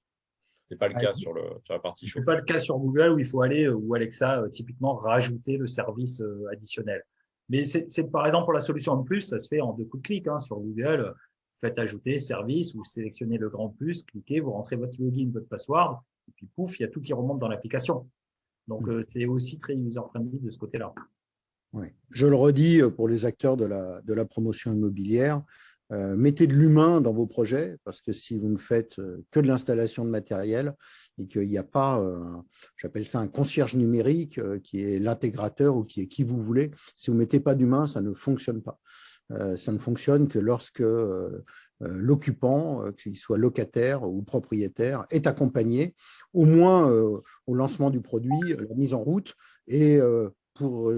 n'est pas le cas sur la partie Ce chauffe. n'est pas le cas sur Google où il faut aller, ou Alexa, typiquement, rajouter le service additionnel. Mais c'est par exemple pour la solution en plus, ça se fait en 2 coups de clic. Hein, sur Google, faites ajouter service, vous sélectionnez le grand plus, cliquez, vous rentrez votre login, votre password, et puis pouf, il y a tout qui remonte dans l'application. Donc, c'est aussi très user-friendly de ce côté-là. Oui. Je le redis pour les acteurs de la promotion immobilière, mettez de l'humain dans vos projets, parce que si vous ne faites que de l'installation de matériel et qu'il n'y a pas, j'appelle ça un concierge numérique, qui est l'intégrateur ou qui est qui vous voulez, si vous ne mettez pas d'humain, ça ne fonctionne pas. Ça ne fonctionne que lorsque l'occupant, qu'il soit locataire ou propriétaire, est accompagné, au moins au lancement du produit, la mise en route, et pour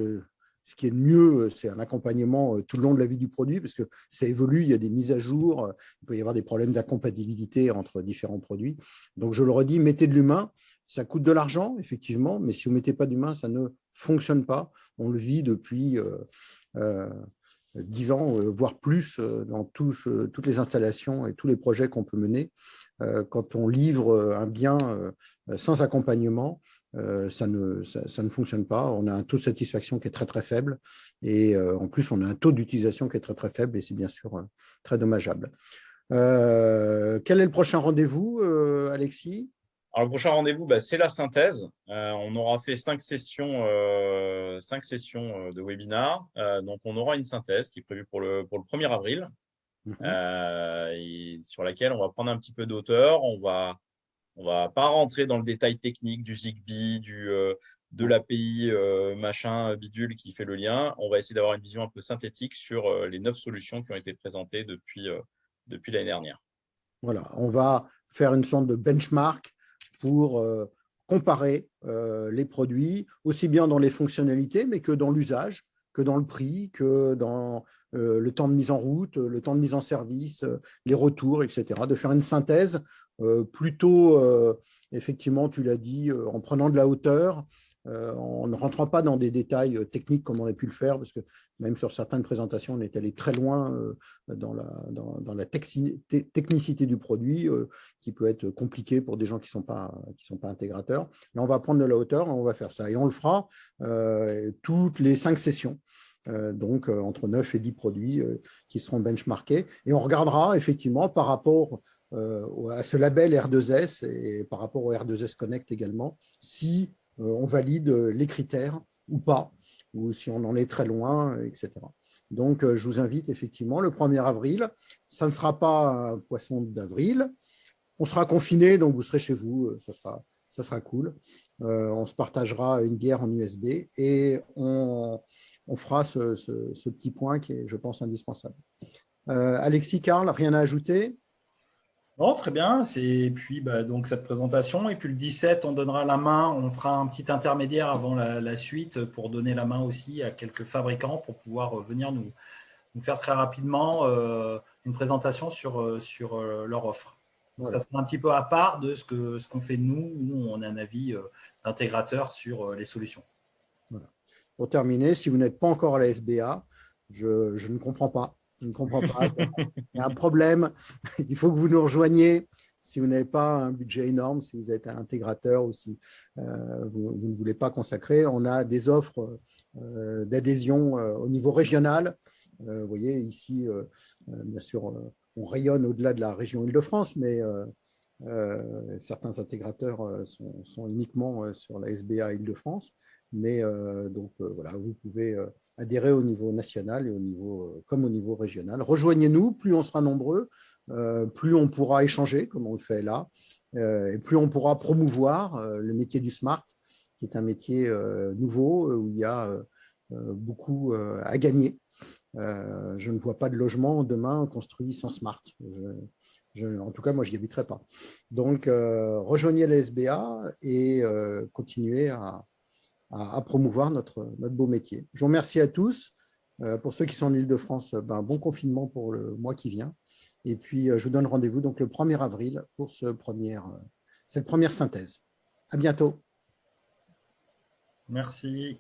ce qui est le mieux, c'est un accompagnement tout le long de la vie du produit, parce que ça évolue, il y a des mises à jour, il peut y avoir des problèmes d'incompatibilité entre différents produits. Donc, je le redis, mettez de l'humain, ça coûte de l'argent, effectivement, mais si vous ne mettez pas d'humain, ça ne fonctionne pas. On le vit depuis 10 ans, voire plus, dans toutes les installations et tous les projets qu'on peut mener. Quand on livre un bien sans accompagnement, ça ne fonctionne pas. On a un taux de satisfaction qui est très, très faible. Et en plus, on a un taux d'utilisation qui est très, très faible. Et c'est bien sûr très dommageable. Quel est le prochain rendez-vous, Alexis? Alors, le prochain rendez-vous, c'est la synthèse. On aura fait 5 sessions, de webinaire. Donc, on aura une synthèse qui est prévue pour le 1er avril, et sur laquelle on va prendre un petit peu d'auteur. On va pas rentrer dans le détail technique du Zigbee, de l'API machin bidule qui fait le lien. On va essayer d'avoir une vision un peu synthétique sur les 9 solutions qui ont été présentées depuis l'année dernière. Voilà, on va faire une sorte de benchmark pour comparer les produits, aussi bien dans les fonctionnalités, mais que dans l'usage, que dans le prix, que dans le temps de mise en route, le temps de mise en service, les retours, etc. De faire une synthèse plutôt, effectivement, tu l'as dit, en prenant de la hauteur, en ne rentrant pas dans des détails techniques comme on a pu le faire, parce que même sur certaines présentations, on est allé très loin dans la technicité du produit, qui peut être compliqué pour des gens qui ne sont pas intégrateurs. Mais on va prendre de la hauteur et on va faire ça. Et on le fera toutes les 5 sessions. Donc entre 9 et 10 produits qui seront benchmarkés. Et on regardera effectivement par rapport à ce label R2S et par rapport au R2S Connect également, si on valide les critères ou pas, ou si on en est très loin, etc. Donc, je vous invite effectivement le 1er avril. Ça ne sera pas un poisson d'avril. On sera confiné, donc vous serez chez vous. Ça sera cool. On se partagera une bière en USB et on fera ce petit point qui est, je pense, indispensable. Alexis, Karl, rien à ajouter? Bon, très bien. Et puis, donc cette présentation. Et puis le 17, on donnera la main. On fera un petit intermédiaire avant la suite pour donner la main aussi à quelques fabricants pour pouvoir venir nous faire très rapidement une présentation sur leur offre. Donc, voilà. Ça sera un petit peu à part de ce qu'on fait nous, où on a un avis d'intégrateur sur les solutions. Voilà. Pour terminer, si vous n'êtes pas encore à la SBA, je ne comprends pas. Je ne comprends pas. Il y a un problème. Il faut que vous nous rejoigniez. Si vous n'avez pas un budget énorme, si vous êtes un intégrateur ou si vous ne voulez pas consacrer, on a des offres d'adhésion au niveau régional. Vous voyez, ici, bien sûr, on rayonne au-delà de la région Île-de-France, mais certains intégrateurs sont uniquement sur la SBA Île-de-France. Mais donc, voilà, vous pouvez adhérer au niveau national et comme au niveau régional. Rejoignez-nous, plus on sera nombreux, plus on pourra échanger, comme on le fait là, et plus on pourra promouvoir le métier du smart, qui est un métier nouveau, où il y a beaucoup à gagner. Je ne vois pas de logement demain construit sans smart. En tout cas, moi, je n'y habiterai pas. Donc, rejoignez la SBA et continuez à promouvoir notre beau métier. Je vous remercie à tous. Pour ceux qui sont en Île-de-France, bon confinement pour le mois qui vient. Et puis, je vous donne rendez-vous donc le 1er avril pour cette première synthèse. À bientôt. Merci.